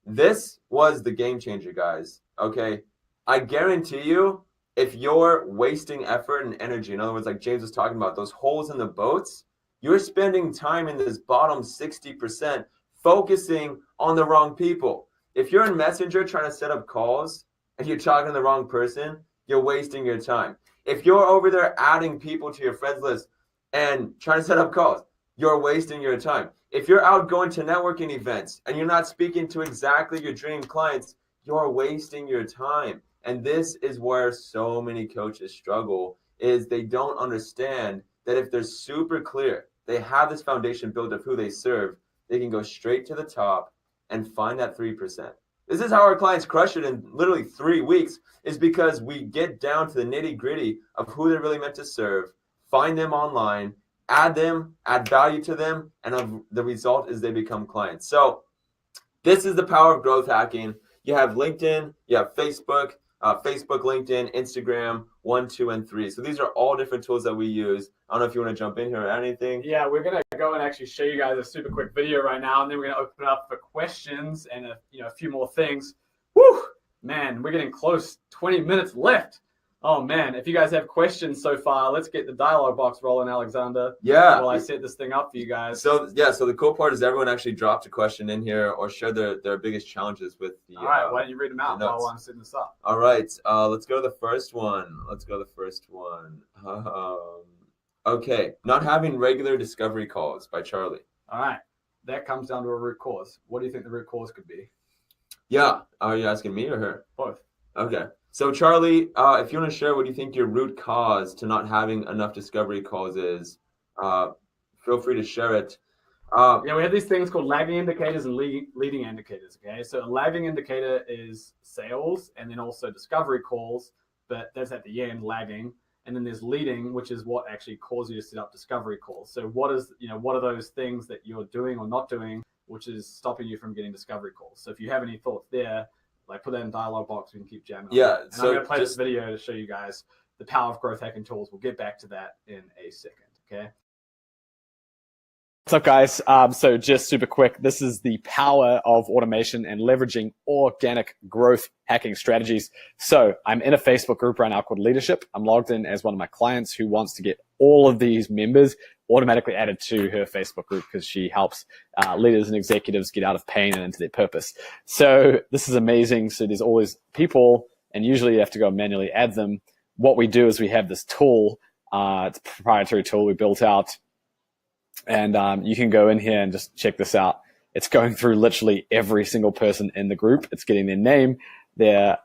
This was the game changer, guys. Okay. I guarantee you, if you're wasting effort and energy, in other words, like James was talking about, those holes in the boats, you're spending time in this bottom 60% focusing on the wrong people. If you're in Messenger trying to set up calls and you're talking to the wrong person, you're wasting your time. If you're over there adding people to your friends list and trying to set up calls, you're wasting your time. If you're out going to networking events and you're not speaking to exactly your dream clients, you're wasting your time. And this is where so many coaches struggle, is they don't understand that if they're super clear, they have this foundation built of who they serve, they can go straight to the top and find that 3%. This is how our clients crush it in literally 3 weeks, is because we get down to the nitty gritty of who they're really meant to serve, find them online, add them, add value to them, and the result is they become clients. So this is the power of growth hacking. You have LinkedIn, you have Facebook, LinkedIn, Instagram, 1, 2, and 3. So these are all different tools that we use. I don't know if you want to jump in here or add anything. Yeah, we're gonna go and actually show you guys a super quick video right now, and then we're gonna open it up for questions and a few more things. Woo, man, we're getting close. 20 minutes left. Oh man, if you guys have questions so far, let's get the dialogue box rolling, Alexander. Yeah. While I set this thing up for you guys. So yeah, so the cool part is everyone actually dropped a question in here or shared their biggest challenges with the. All right, why don't you read them out while I'm setting this up? All right, let's go to the first one. Okay, not having regular discovery calls by Charlie. All right, that comes down to a root cause. What do you think the root cause could be? Yeah, are you asking me or her? Both. Okay. So Charlie, if you want to share what you think your root cause to not having enough discovery calls is, feel free to share it. Yeah, we have these things called lagging indicators and leading indicators. Okay, so a lagging indicator is sales, and then also discovery calls, but that's at the end, lagging. And then there's leading, which is what actually causes you to set up discovery calls. So what are those things that you're doing or not doing, which is stopping you from getting discovery calls? So if you have any thoughts there, like put that in dialogue box, we can keep jamming. Yeah. And so I'm gonna play this video to show you guys the power of growth hacking tools. We'll get back to that in a second. Okay. What's up, guys? So just super quick, this is the power of automation and leveraging organic growth hacking strategies. So I'm in a Facebook group right now called Leadership. I'm logged in as one of my clients who wants to get all of these members automatically added to her Facebook group because she helps leaders and executives get out of pain and into their purpose. So this is amazing. So there's all these people, and usually you have to go manually add them. What we do is we have this tool. It's a proprietary tool we built out. And you can go in here and just check this out. It's going through literally every single person in the group. It's getting their name, their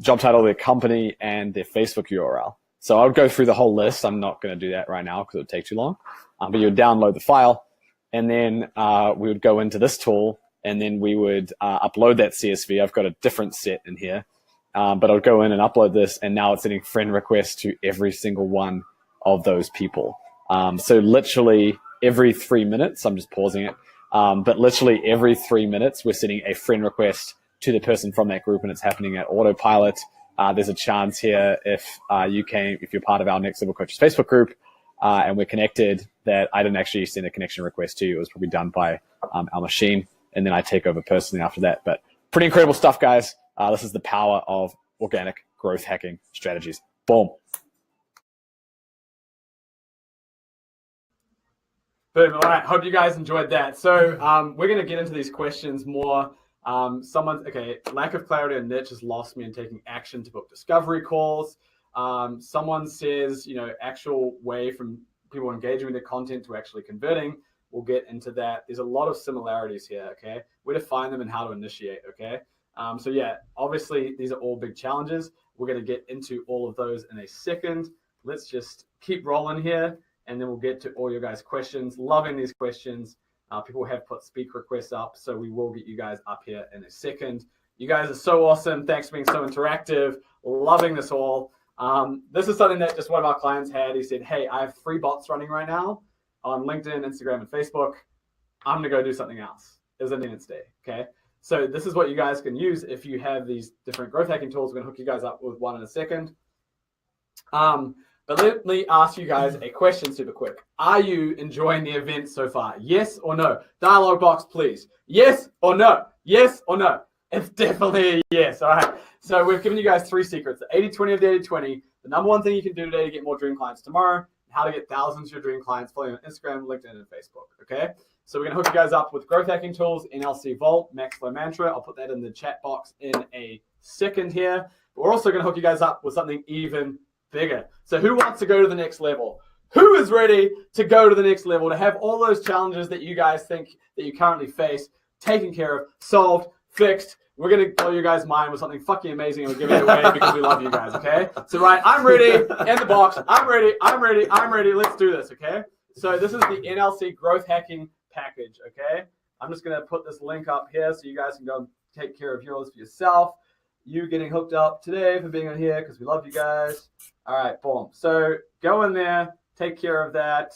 job title, their company, and their Facebook URL. So I would go through the whole list. I'm not going to do that right now because it would take too long. But you would download the file, and then we would go into this tool, and then we would upload that CSV. I've got a different set in here. but I'll go in and upload this, and now it's sending friend requests to every single one of those people. So literally every 3 minutes, I'm just pausing it, but literally every 3 minutes, we're sending a friend request to the person from that group, and it's happening at autopilot. There's a chance here if you're part of our Next Level Coaches Facebook group, and we're connected, that I didn't actually send a connection request to you. It was probably done by our machine, and then I take over personally after that. But pretty incredible stuff, guys. This is the power of organic growth hacking strategies. Boom. Boom. All right. Hope you guys enjoyed that. So we're going to get into these questions more. Lack of clarity on niche has lost me in taking action to book discovery calls. Someone says, actual way from people engaging with the content to actually converting. We'll get into that. There's a lot of similarities here, okay? Where to find them and how to initiate, okay? So yeah, obviously these are all big challenges. We're going to get into all of those in a second. Let's just keep rolling here, and then we'll get to all your guys' questions. Loving these questions. People have put speak requests up, so we will get you guys up here in a second. You guys are so awesome. Thanks for being so interactive. Loving this all. This is something that just one of our clients had. He said, hey, I have 3 bots running right now on LinkedIn, Instagram, and Facebook. I'm going to go do something else. It was an Independence Day, okay? So this is what you guys can use if you have these different growth hacking tools. We're going to hook you guys up with one in a second. But let me ask you guys a question super quick. Are you enjoying the event so far? Yes or no? Dialogue box, please. Yes or no? Yes or no? It's definitely a yes. All right. So we've given you guys 3 secrets. The 80-20 of the 80-20. The number one thing you can do today to get more dream clients tomorrow. How to get thousands of your dream clients following on Instagram, LinkedIn, and Facebook. Okay. So we're going to hook you guys up with growth hacking tools, NLC Vault, Maxflow Mantra. I'll put that in the chat box in a second here. But we're also going to hook you guys up with something even bigger. So who wants to go to the next level? Who is ready to go to the next level, to have all those challenges that you guys think that you currently face taken care of, solved, fixed? We're going to blow you guys' mind with something fucking amazing, and we'll give it away because we love you guys, okay? So, right, I'm ready in the box. I'm ready. Let's do this, okay? So this is the NLC Growth Hacking Package, okay? I'm just going to put this link up here so you guys can go and take care of yours for yourself. You getting hooked up today for being on here because we love you guys. All right, boom. So go in there, take care of that.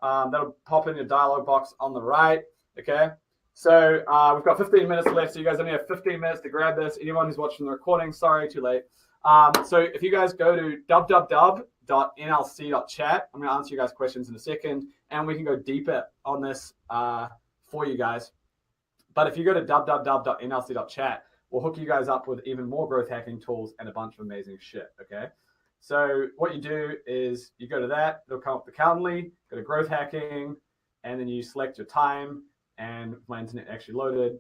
That'll pop in your dialogue box on the right, okay? So we've got 15 minutes left, so you guys only have 15 minutes to grab this. Anyone who's watching the recording, sorry, too late. So if you guys go to www.nlc.chat, I'm going to answer you guys' questions in a second, and we can go deeper on this for you guys. But if you go to www.nlc.chat, we'll hook you guys up with even more growth hacking tools and a bunch of amazing shit, okay? So what you do is you go to that, it'll come up with Calendly, go to growth hacking, and then you select your time. And if my internet actually loaded,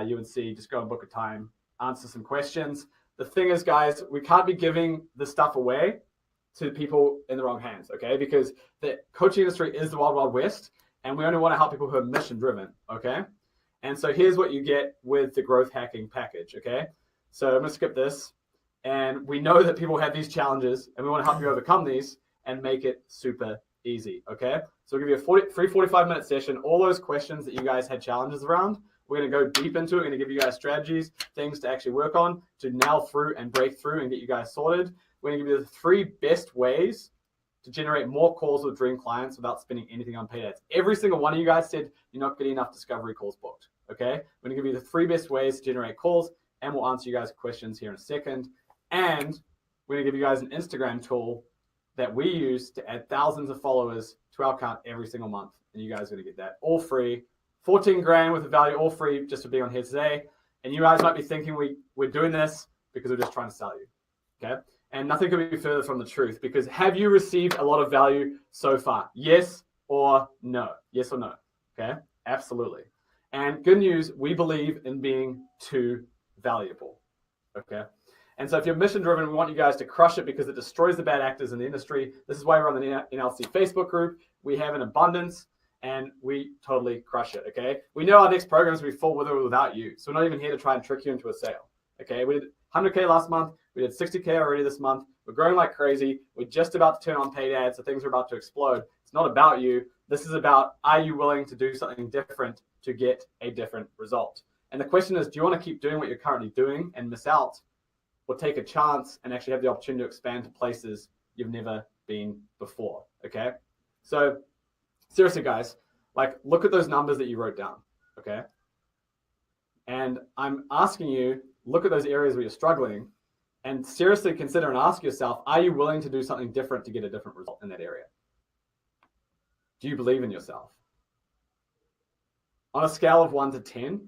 you would see, just go and book a time, answer some questions. The thing is, guys, we can't be giving this stuff away to people in the wrong hands, okay? Because the coaching industry is the wild, wild west, and we only want to help people who are mission driven, okay? And so here's what you get with the growth hacking package, okay? So I'm going to skip this. And we know that people have these challenges, and we want to help you overcome these and make it super easy, okay? So we'll give you a free 45-minute session. All those questions that you guys had challenges around, we're going to go deep into it. We're going to give you guys strategies, things to actually work on to nail through and break through and get you guys sorted. We're going to give you the 3 best ways to generate more calls with dream clients without spending anything on paid ads. Every single one of you guys said you're not getting enough discovery calls booked, okay? We're going to give you the 3 best ways to generate calls, and we'll answer you guys' questions here in a second. And we're going to give you guys an Instagram tool that we use to add thousands of followers to our account every single month. And you guys are going to get that all free. 14 grand worth of value, all free, just for being on here today. And you guys might be thinking we're doing this because we're just trying to sell you, okay? And nothing could be further from the truth, because have you received a lot of value so far? Yes or no? Yes or no, okay? Absolutely. And good news, we believe in being too valuable, okay? And so if you're mission driven, we want you guys to crush it because it destroys the bad actors in the industry. This is why we're on the NLC Facebook group. We have an abundance and we totally crush it, okay? We know our next program is going to be full with or without you. So we're not even here to try and trick you into a sale, okay? We did 100K last month. We did 60K already this month. We're growing like crazy. We're just about to turn on paid ads, so things are about to explode. It's not about you. This is about, are you willing to do something different to get a different result? And the question is, do you want to keep doing what you're currently doing and miss out? or take a chance and actually have the opportunity to expand to places you've never been before. Okay. So seriously, guys, like look at those numbers that you wrote down. Okay. And I'm asking you, look at those areas where you're struggling and seriously consider and ask yourself, are you willing to do something different to get a different result in that area? Do you believe in yourself? On a scale of 1 to 10,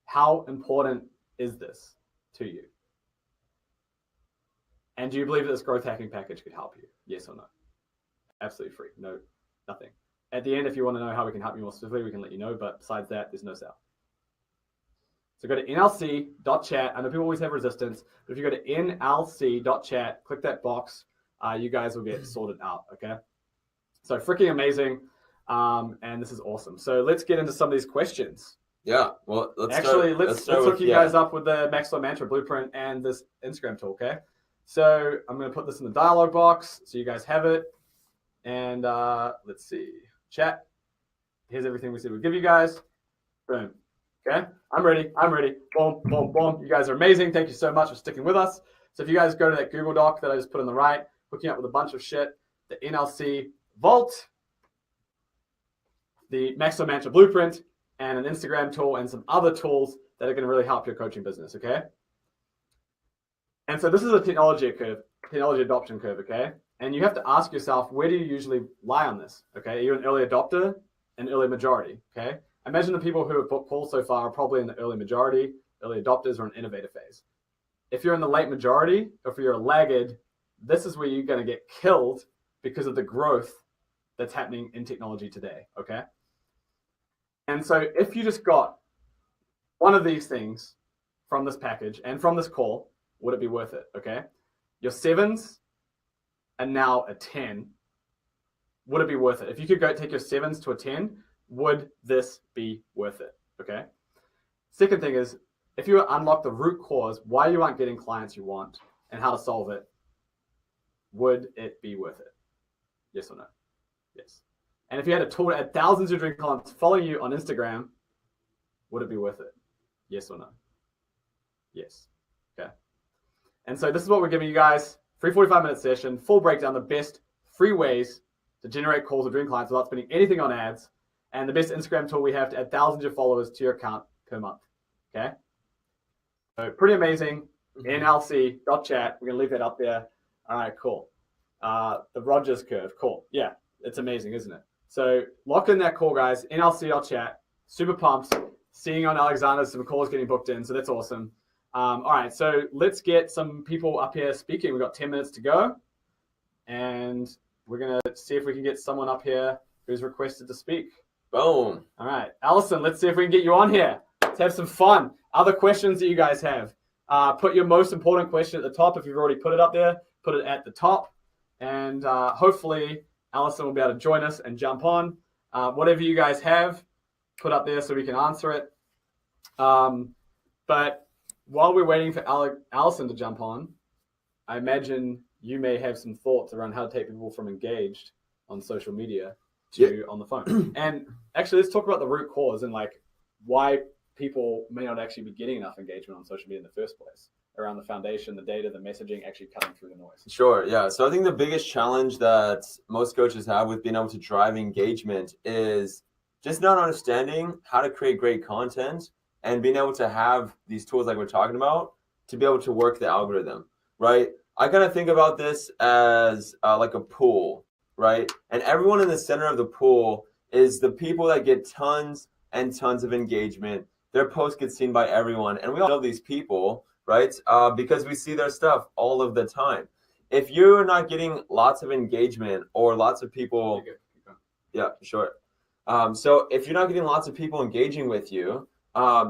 how important is this to you? And do you believe that this growth hacking package could help you? Yes or no? Absolutely free. No, nothing. At the end, if you want to know how we can help you more specifically, we can let you know. But besides that, there's no sale. So go to nlc.chat. I know people always have resistance, but if you go to nlc.chat, click that box, you guys will get sorted out, okay? So freaking amazing, and this is awesome. So let's get into some of these questions. Yeah, well, let's hook you guys up with the Max Flow Mantra Blueprint and this Instagram tool, okay? So I'm going to put this in the dialogue box so you guys have it. And let's see, chat. Here's everything we said we'd give you guys. Boom. Okay, I'm ready. Boom, boom, boom. You guys are amazing. Thank you so much for sticking with us. So if you guys go to that Google Doc that I just put on the right, hooking up with a bunch of shit, the NLC Vault, the Max Flow Mantra Blueprint, and an Instagram tool and some other tools that are going to really help your coaching business, okay? And so this is a technology adoption curve, okay? And you have to ask yourself, where do you usually lie on this, okay? Are you an early adopter, an early majority, okay? Imagine the people who have booked calls so far are probably in the early majority, early adopters, or an innovator phase. If you're in the late majority, or if you're a laggard, this is where you're going to get killed because of the growth that's happening in technology today, okay? And so if you just got one of these things from this package and from this call, would it be worth it, okay? Your 7s are now a 10. Would it be worth it? If you could go take your 7s to a 10, would this be worth it? Okay. Second thing is, if you unlock the root cause, why you aren't getting clients you want and how to solve it, would it be worth it? Yes or no? Yes. And if you had a tool to add thousands of dream clients following you on Instagram, would it be worth it? Yes or no? Yes. Okay. And so this is what we're giving you guys. Free 45-minute session, full breakdown, the best free ways to generate calls or dream clients without spending anything on ads. And the best Instagram tool we have to add thousands of followers to your account per month, okay? So pretty amazing, nlc.chat. We're going to leave that up there. All right, cool. The Rogers curve, cool. Yeah, it's amazing, isn't it? So lock in that call, guys, nlc.chat. Super pumped. Seeing on Alexander's some calls getting booked in, so that's awesome. All right, so let's get some people up here speaking. We've got 10 minutes to go. And we're going to see if we can get someone up here who's requested to speak. Boom. All right, Allison, let's see if we can get you on here. Let's have some fun. Other questions that you guys have. Put your most important question at the top. If you've already put it up there, put it at the top. And hopefully, Allison will be able to join us and jump on. Whatever you guys have, put up there so we can answer it. But while we're waiting for Allison to jump on, I imagine you may have some thoughts around how to take people from engaged on social media to on the phone. And actually, let's talk about the root cause and like why people may not actually be getting enough engagement on social media in the first place, around the foundation, the data, the messaging actually cutting through the noise. Sure, yeah. So I think the biggest challenge that most coaches have with being able to drive engagement is just not understanding how to create great content and being able to have these tools like we're talking about to be able to work the algorithm, right? I kind of think about this as like a pool, right? And everyone in the center of the pool is the people that get tons and tons of engagement. Their posts get seen by everyone. And we all know these people, right? Because we see their stuff all of the time. If you're not getting lots of engagement or lots of people, yeah, sure. So if you're not getting lots of people engaging with you,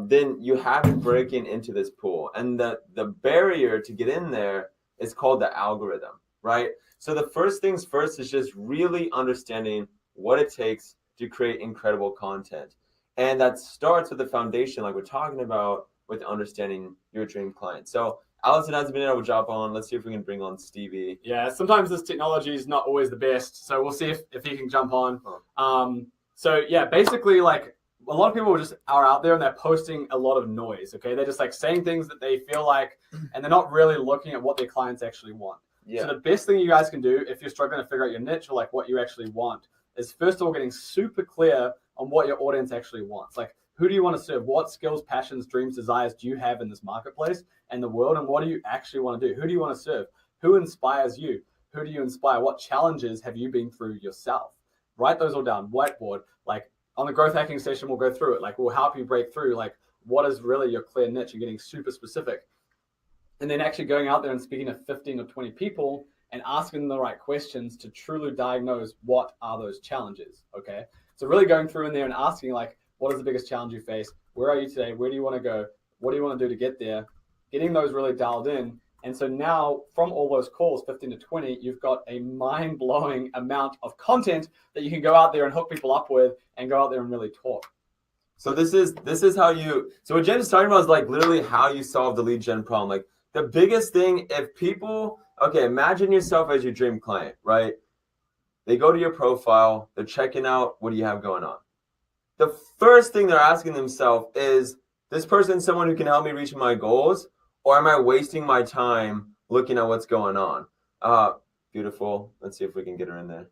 then you haven't broken into this pool. And the barrier to get in there is called the algorithm, right? So the first things first is just really understanding what it takes to create incredible content. And that starts with the foundation, like we're talking about, with understanding your dream client. So Allison hasn't been able to jump on. Let's see if we can bring on Stevie. Yeah, sometimes this technology is not always the best. So we'll see if he can jump on. So yeah, basically like a lot of people just are out there and they're posting a lot of noise. Okay, they're just like saying things that they feel like, and they're not really looking at what their clients actually want. Yeah. So the best thing you guys can do if you're struggling to figure out your niche or like what you actually want is first of all getting super clear on what your audience actually wants. Like, who do you want to serve? What skills, passions, dreams, desires do you have in this marketplace and the world? And what do you actually want to do? Who do you want to serve? Who inspires you? Who do you inspire? What challenges have you been through yourself? Write those all down, whiteboard. Like on the growth hacking session, we'll go through it. Like we'll help you break through like what is really your clear niche and getting super specific. And then actually going out there and speaking to 15 or 20 people and asking them the right questions to truly diagnose what are those challenges, okay? So really going through in there and asking like, what is the biggest challenge you face? Where are you today? Where do you want to go? What do you want to do to get there? Getting those really dialed in. And so now from all those calls, 15 to 20, you've got a mind-blowing amount of content that you can go out there and hook people up with and go out there and really talk. So this is how you, so what James is talking about is like literally how you solve the lead gen problem. Like the biggest thing, if people, okay, imagine yourself as your dream client, right? They go to your profile, they're checking out, what do you have going on? The first thing they're asking themselves is, this person someone who can help me reach my goals, or am I wasting my time looking at what's going on? Beautiful. Let's see if we can get her in there.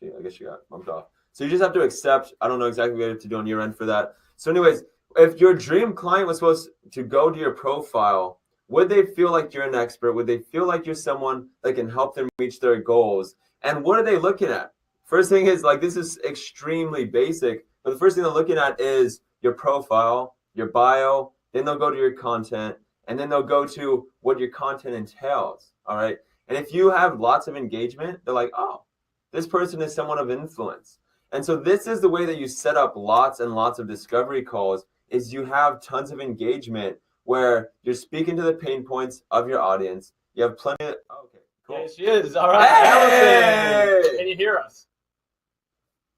I guess she got bumped off. So you just have to accept. I don't know exactly what you have to do on your end for that. So anyways, if your dream client was supposed to go to your profile, would they feel like you're an expert? Would they feel like you're someone that can help them reach their goals? And what are they looking at? First thing is, like, this is extremely basic, but the first thing they're looking at is your profile, your bio, then they'll go to your content, and then they'll go to what your content entails, all right? And if you have lots of engagement, they're like, oh, this person is someone of influence. And so this is the way that you set up lots and lots of discovery calls, is you have tons of engagement where you're speaking to the pain points of your audience. You have plenty of, oh, okay, cool. There she is. All right, hey! Allison, can you hear us?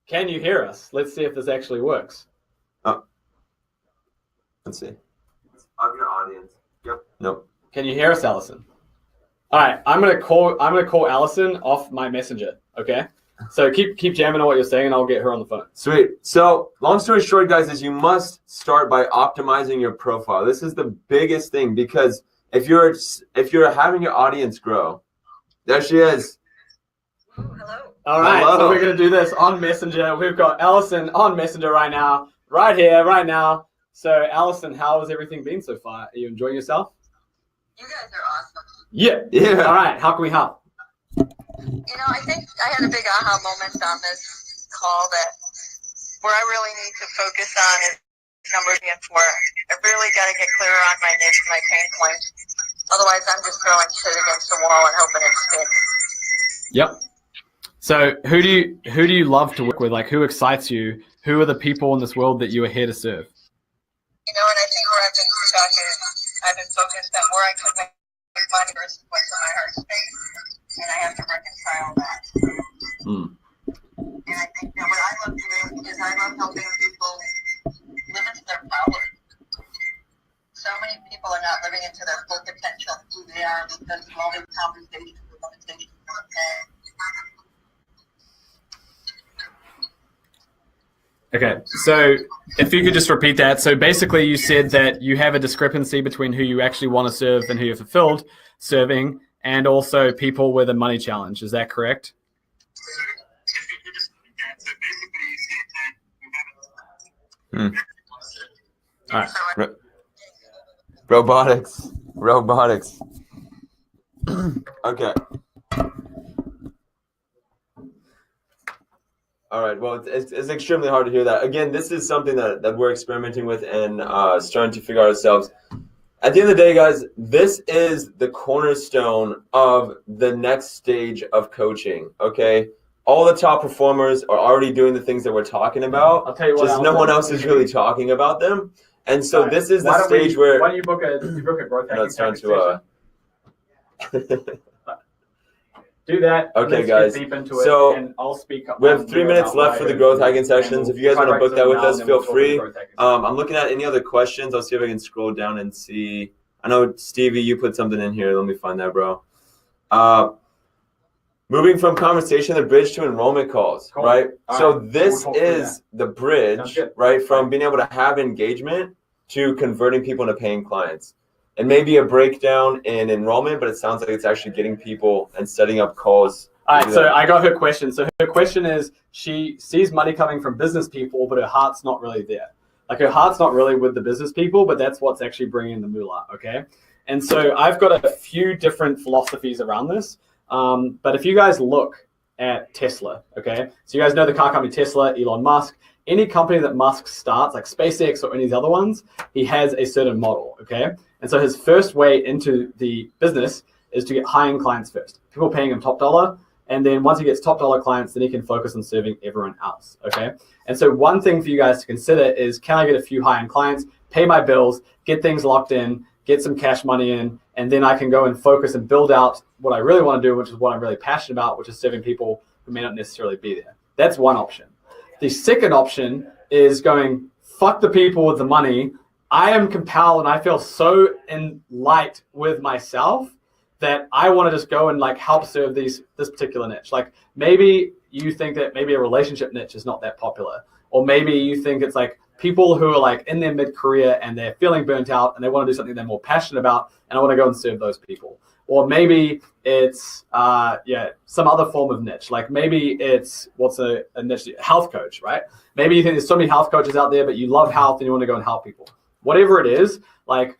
Can you hear us? Let's see if this actually works. Oh, let's see. Of your audience. Yep. Nope. Can you hear us, Allison? All right, I'm gonna call Allison off my messenger. Okay. So keep jamming on what you're saying, and I'll get her on the phone. Sweet. So long story short, guys, is you must start by optimizing your profile. This is the biggest thing, because if you're having your audience grow, there she is. Ooh, hello. All right, Hello. So we're gonna do this on Messenger. We've got Allison on Messenger right now, right here, right now. So Allison, how has everything been so far? Are you enjoying yourself? You guys are awesome. Yeah. Yeah. All right. How can we help? You know, I think I had a big aha moment on this call that where I really need to focus on is number 3 and 4. I really got to get clearer on my niche and my pain points. Otherwise, I'm just throwing shit against the wall and hoping it sticks. Yep. So who do you love to work with? Like, who excites you? Who are the people in this world that you are here to serve? You know, and I think where I've been stuck is I've been focused on where I can make money versus what's in my heart space, and I have to reconcile that. And I think that what I love doing is I love helping people live into their power. So many people are not living into their full potential of who they are because of all these conversations and limitations. Okay, so if you could just repeat that. So basically you said that you have a discrepancy between who you actually want to serve and who you're fulfilled serving, and also people with a money challenge. Is that correct? Hmm. All right. Robotics. Okay. All right. Well, it's extremely hard to hear that. Again, this is something that we're experimenting with and starting to figure out ourselves. At the end of the day, guys, this is the cornerstone of the next stage of coaching, okay? All the top performers are already doing the things that we're talking about. I'll tell you what, just no one else is really talking about them. And so this is the stage where... Why don't you book a growth hacking session? Do that. Okay, let's guys. Get deep into it, so and I'll speak up. we have 3 minutes left for the growth hacking sessions. If you guys want to book that with us, feel free. I'm looking at any other questions. I'll see if I can scroll down and see. I know, Stevie, you put something in here. Let me find that, bro. Moving from conversation, the bridge to enrollment calls, Cool. right? All So right. this We'll talk through is the Sounds bridge, good. right? From being able to have engagement to converting people into paying clients. And maybe a breakdown in enrollment, but it sounds like it's actually getting people and setting up calls. All right, so I got her question. So her question is, she sees money coming from business people, but her heart's not really there. Like her heart's not really with the business people, but that's what's actually bringing the moolah, okay? And so I've got a few different philosophies around this. But if you guys look at Tesla, okay? So you guys know the car company Tesla, Elon Musk. Any company that Musk starts, like SpaceX or any of the other ones, he has a certain model, okay? And so his first way into the business is to get high-end clients first. People paying him top dollar. And then once he gets top dollar clients, then he can focus on serving everyone else, okay? And so one thing for you guys to consider is, can I get a few high-end clients, pay my bills, get things locked in, get some cash money in, and then I can go and focus and build out what I really want to do, which is what I'm really passionate about, which is serving people who may not necessarily be there. That's one option. The second option is going, fuck the people with the money. I am compelled and I feel so in light with myself that I want to just go and like help serve this particular niche. Like maybe you think that maybe a relationship niche is not that popular, or maybe you think it's like people who are like in their mid-career and they're feeling burnt out and they want to do something they're more passionate about, and I want to go and serve those people. Or maybe it's some other form of niche. Like maybe it's what's a niche, health coach, right? Maybe you think there's so many health coaches out there, but you love health and you want to go and help people. Whatever it is, like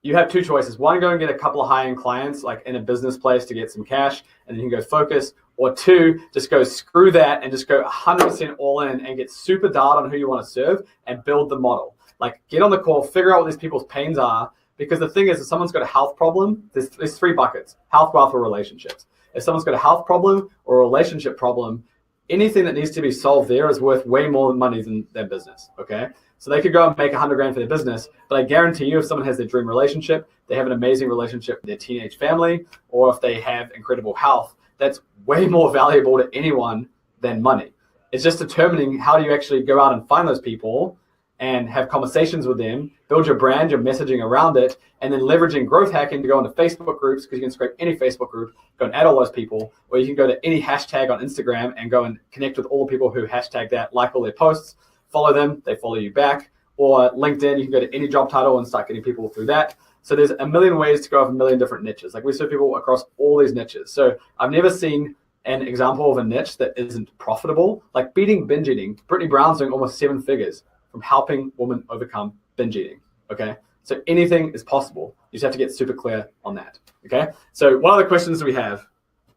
you have two choices. One, go and get a couple of high-end clients like in a business place to get some cash and then you can go focus. Or two, just go screw that and just go 100% all in and get super dialed on who you want to serve and build the model. Like get on the call, figure out what these people's pains are. Because the thing is, if someone's got a health problem, there's three buckets: health, wealth, or relationships. If someone's got a health problem or a relationship problem, anything that needs to be solved there is worth way more money than their business, okay? So they could go and make 100 grand for their business, but I guarantee you if someone has their dream relationship, they have an amazing relationship with their teenage family, or if they have incredible health, that's way more valuable to anyone than money. It's just determining how do you actually go out and find those people and have conversations with them, build your brand, your messaging around it, and then leveraging growth hacking to go into Facebook groups, because you can scrape any Facebook group, go and add all those people, or you can go to any hashtag on Instagram and go and connect with all the people who hashtag that, like all their posts, follow them, they follow you back. Or LinkedIn, you can go to any job title and start getting people through that. So there's a million ways to go of a million different niches. Like we serve people across all these niches. So I've never seen an example of a niche that isn't profitable. Like beating binge eating, Brittany Brown's doing almost 7 figures from helping women overcome binge eating, okay? So anything is possible. You just have to get super clear on that, okay? So what other questions do we have?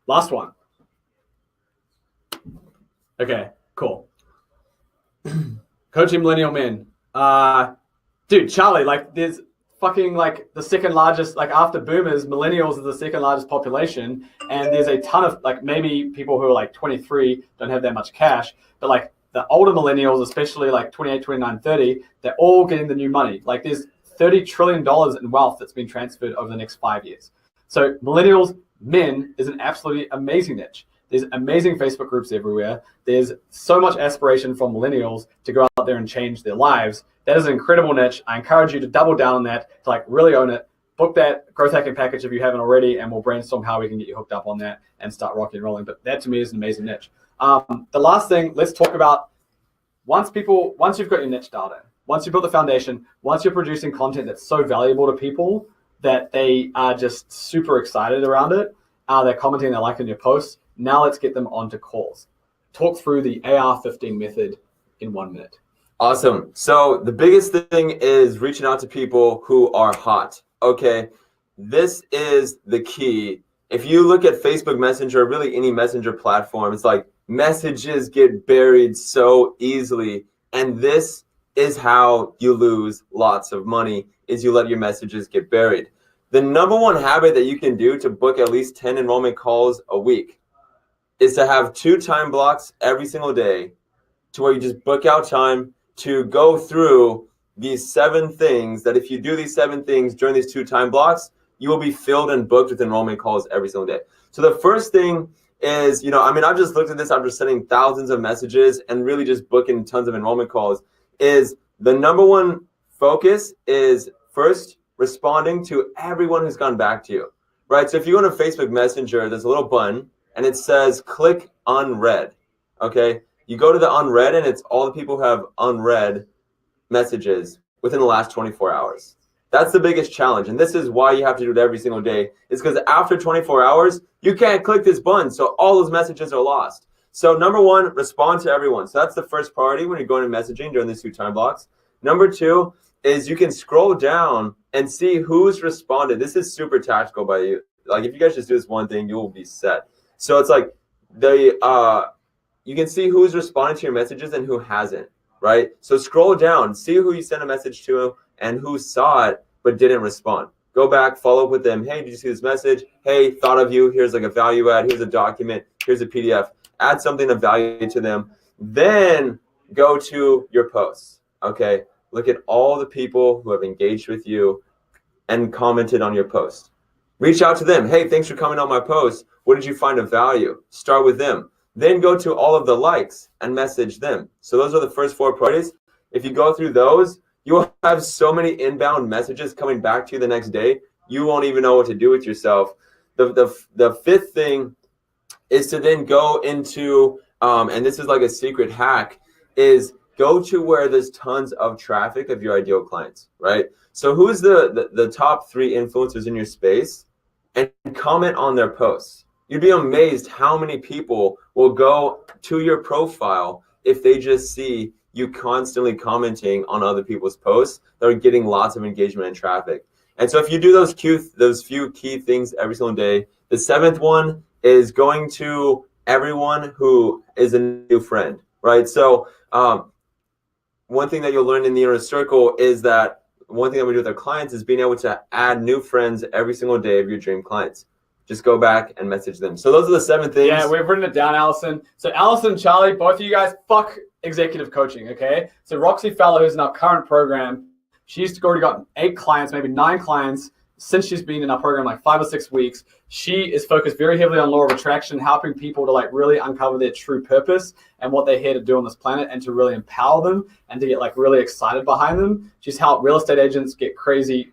Last one. Okay, cool. Coaching millennial men. Dude, Charlie, like there's fucking like the second largest, like after boomers, millennials are the second largest population. And there's a ton of like maybe people who are like 23 don't have that much cash, but like the older millennials, especially like 28, 29, 30, they're all getting the new money. Like there's $30 trillion in wealth that's been transferred over the next 5 years. So millennials, men is an absolutely amazing niche. There's amazing Facebook groups everywhere. There's so much aspiration from millennials to go out there and change their lives. That is an incredible niche. I encourage you to double down on that, to like really own it. Book that growth hacking package if you haven't already, and we'll brainstorm how we can get you hooked up on that and start rocking and rolling. But that to me is an amazing niche. The last thing, let's talk about once you've got your niche dialed in, once you've built the foundation, once you're producing content that's so valuable to people that they are just super excited around it, they're commenting, they're liking your posts. Now let's get them onto calls. Talk through the AR-15 method in 1 minute. Awesome. So the biggest thing is reaching out to people who are hot. Okay, this is the key. If you look at Facebook Messenger, really any messenger platform, it's like messages get buried so easily. And this is how you lose lots of money, is you let your messages get buried. The number one habit that you can do to book at least 10 enrollment calls a week is to have 2 time blocks every single day, to where you just book out time to go through these 7 things, that if you do these 7 things during these 2 time blocks, you will be filled and booked with enrollment calls every single day. So the first thing is, I've just looked at this after sending thousands of messages and really just booking tons of enrollment calls, is the number one focus is first responding to everyone who's gone back to you, right? So if you go to Facebook Messenger, there's a little button and it says click unread. Okay, you go to the unread, and it's all the people who have unread messages within the last 24 hours. That's the biggest challenge, and this is why you have to do it every single day, is because after 24 hours, you can't click this button, so all those messages are lost. So number one, respond to everyone. So that's the first priority when you're going to messaging during these 2 time blocks. Number 2 is you can scroll down and see who's responded. This is super tactical by you. Like if you guys just do this one thing, you will be set. So it's like you can see who's responded to your messages and who hasn't, right? So scroll down, see who you sent a message to and who saw it but didn't respond. Go back, follow up with them. Hey, did you see this message? Hey, thought of you. Here's like a value add. Here's a document. Here's a PDF. Add something of value to them. Then go to your posts, okay? Look at all the people who have engaged with you and commented on your post. Reach out to them. Hey, thanks for coming on my post. What did you find of value? Start with them. Then go to all of the likes and message them. So those are the first 4 priorities. If you go through those, you will have so many inbound messages coming back to you the next day, you won't even know what to do with yourself. The fifth thing is to then go into, and this is like a secret hack, is go to where there's tons of traffic of your ideal clients, right? So who's the top 3 influencers in your space, and comment on their posts. You'd be amazed how many people will go to your profile if they just see you constantly commenting on other people's posts that are getting lots of engagement and traffic. And so if you do those few key things every single day, the 7th one is going to everyone who is a new friend, right? So one thing that you'll learn in the inner circle is that one thing that we do with our clients is being able to add new friends every single day of your dream clients. Just go back and message them. So those are the 7 things. Yeah, we've written it down, Allison. So Allison, Charlie, both of you guys, fuck executive coaching, okay? So Roxy Feller, who's in our current program, she's already got 8 clients, maybe 9 clients since she's been in our program, like 5 or 6 weeks. She is focused very heavily on law of attraction, helping people to like really uncover their true purpose and what they're here to do on this planet, and to really empower them and to get like really excited behind them. She's helped real estate agents get crazy,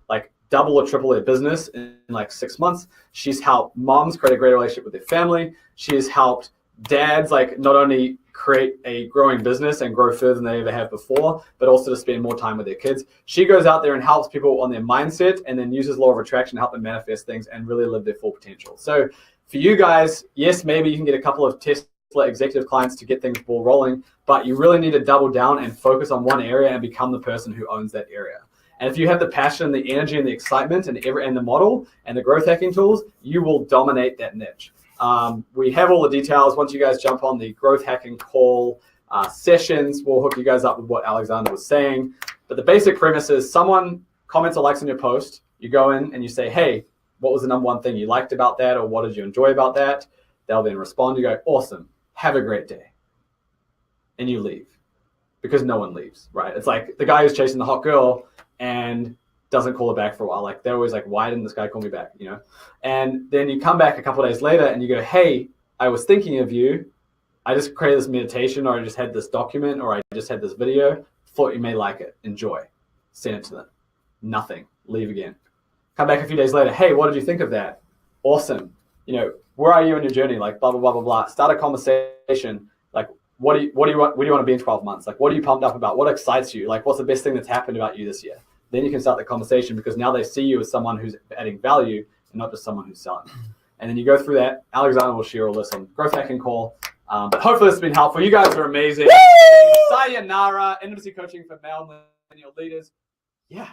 like double or triple their business in like 6 months. She's helped moms create a great relationship with their family. She has helped dads like not only create a growing business and grow further than they ever have before, but also to spend more time with their kids. She goes out there and helps people on their mindset, and then uses law of attraction to help them manifest things and really live their full potential. So for you guys, yes, maybe you can get a couple of Tesla executive clients to get things ball rolling, but you really need to double down and focus on one area and become the person who owns that area. And if you have the passion, the energy, and the excitement, and the model and the growth hacking tools, you will dominate that niche. We have all the details. Once you guys jump on the growth hacking call sessions, we'll hook you guys up with what Alexander was saying. But the basic premise is someone comments or likes on your post, you go in and you say, hey, what was the number 1 thing you liked about that, or what did you enjoy about that? They'll then respond. You go, awesome, have a great day. And you leave, because no one leaves, right? It's like the guy who's chasing the hot girl and doesn't call her back for a while. Like they're always like, why didn't this guy call me back? You know? And then you come back a couple of days later and you go, hey, I was thinking of you. I just created this meditation, or I just had this document, or I just had this video. Thought you may like it. Enjoy. Send it to them. Nothing. Leave again. Come back a few days later. Hey, what did you think of that? Awesome. You know, where are you in your journey? Like blah, blah, blah, blah, blah. Start a conversation. Like, what do you want? Where do you want to be in 12 months? Like, what are you pumped up about? What excites you? Like, what's the best thing that's happened about you this year? Then you can start the conversation, because now they see you as someone who's adding value and not just someone who's selling. And then you go through that. Alexander will share all this on Growth Hacking Call. But hopefully this has been helpful. You guys are amazing. Sayonara, Intimacy Coaching for Male Millennial Leaders. Yeah.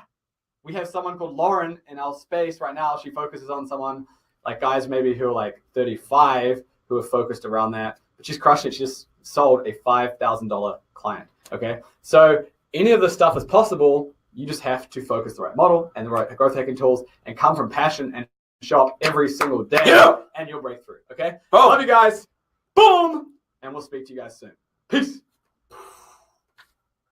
We have someone called Lauren in our space right now. She focuses on someone like guys maybe who are like 35 who are focused around that. But she's crushed it. She just sold a $5,000 client. Okay. So any of this stuff is possible. You just have to focus the right model and the right growth hacking tools, and come from passion and show up every single day, and you'll break through. Okay. Love you guys. Boom. And we'll speak to you guys soon. Peace.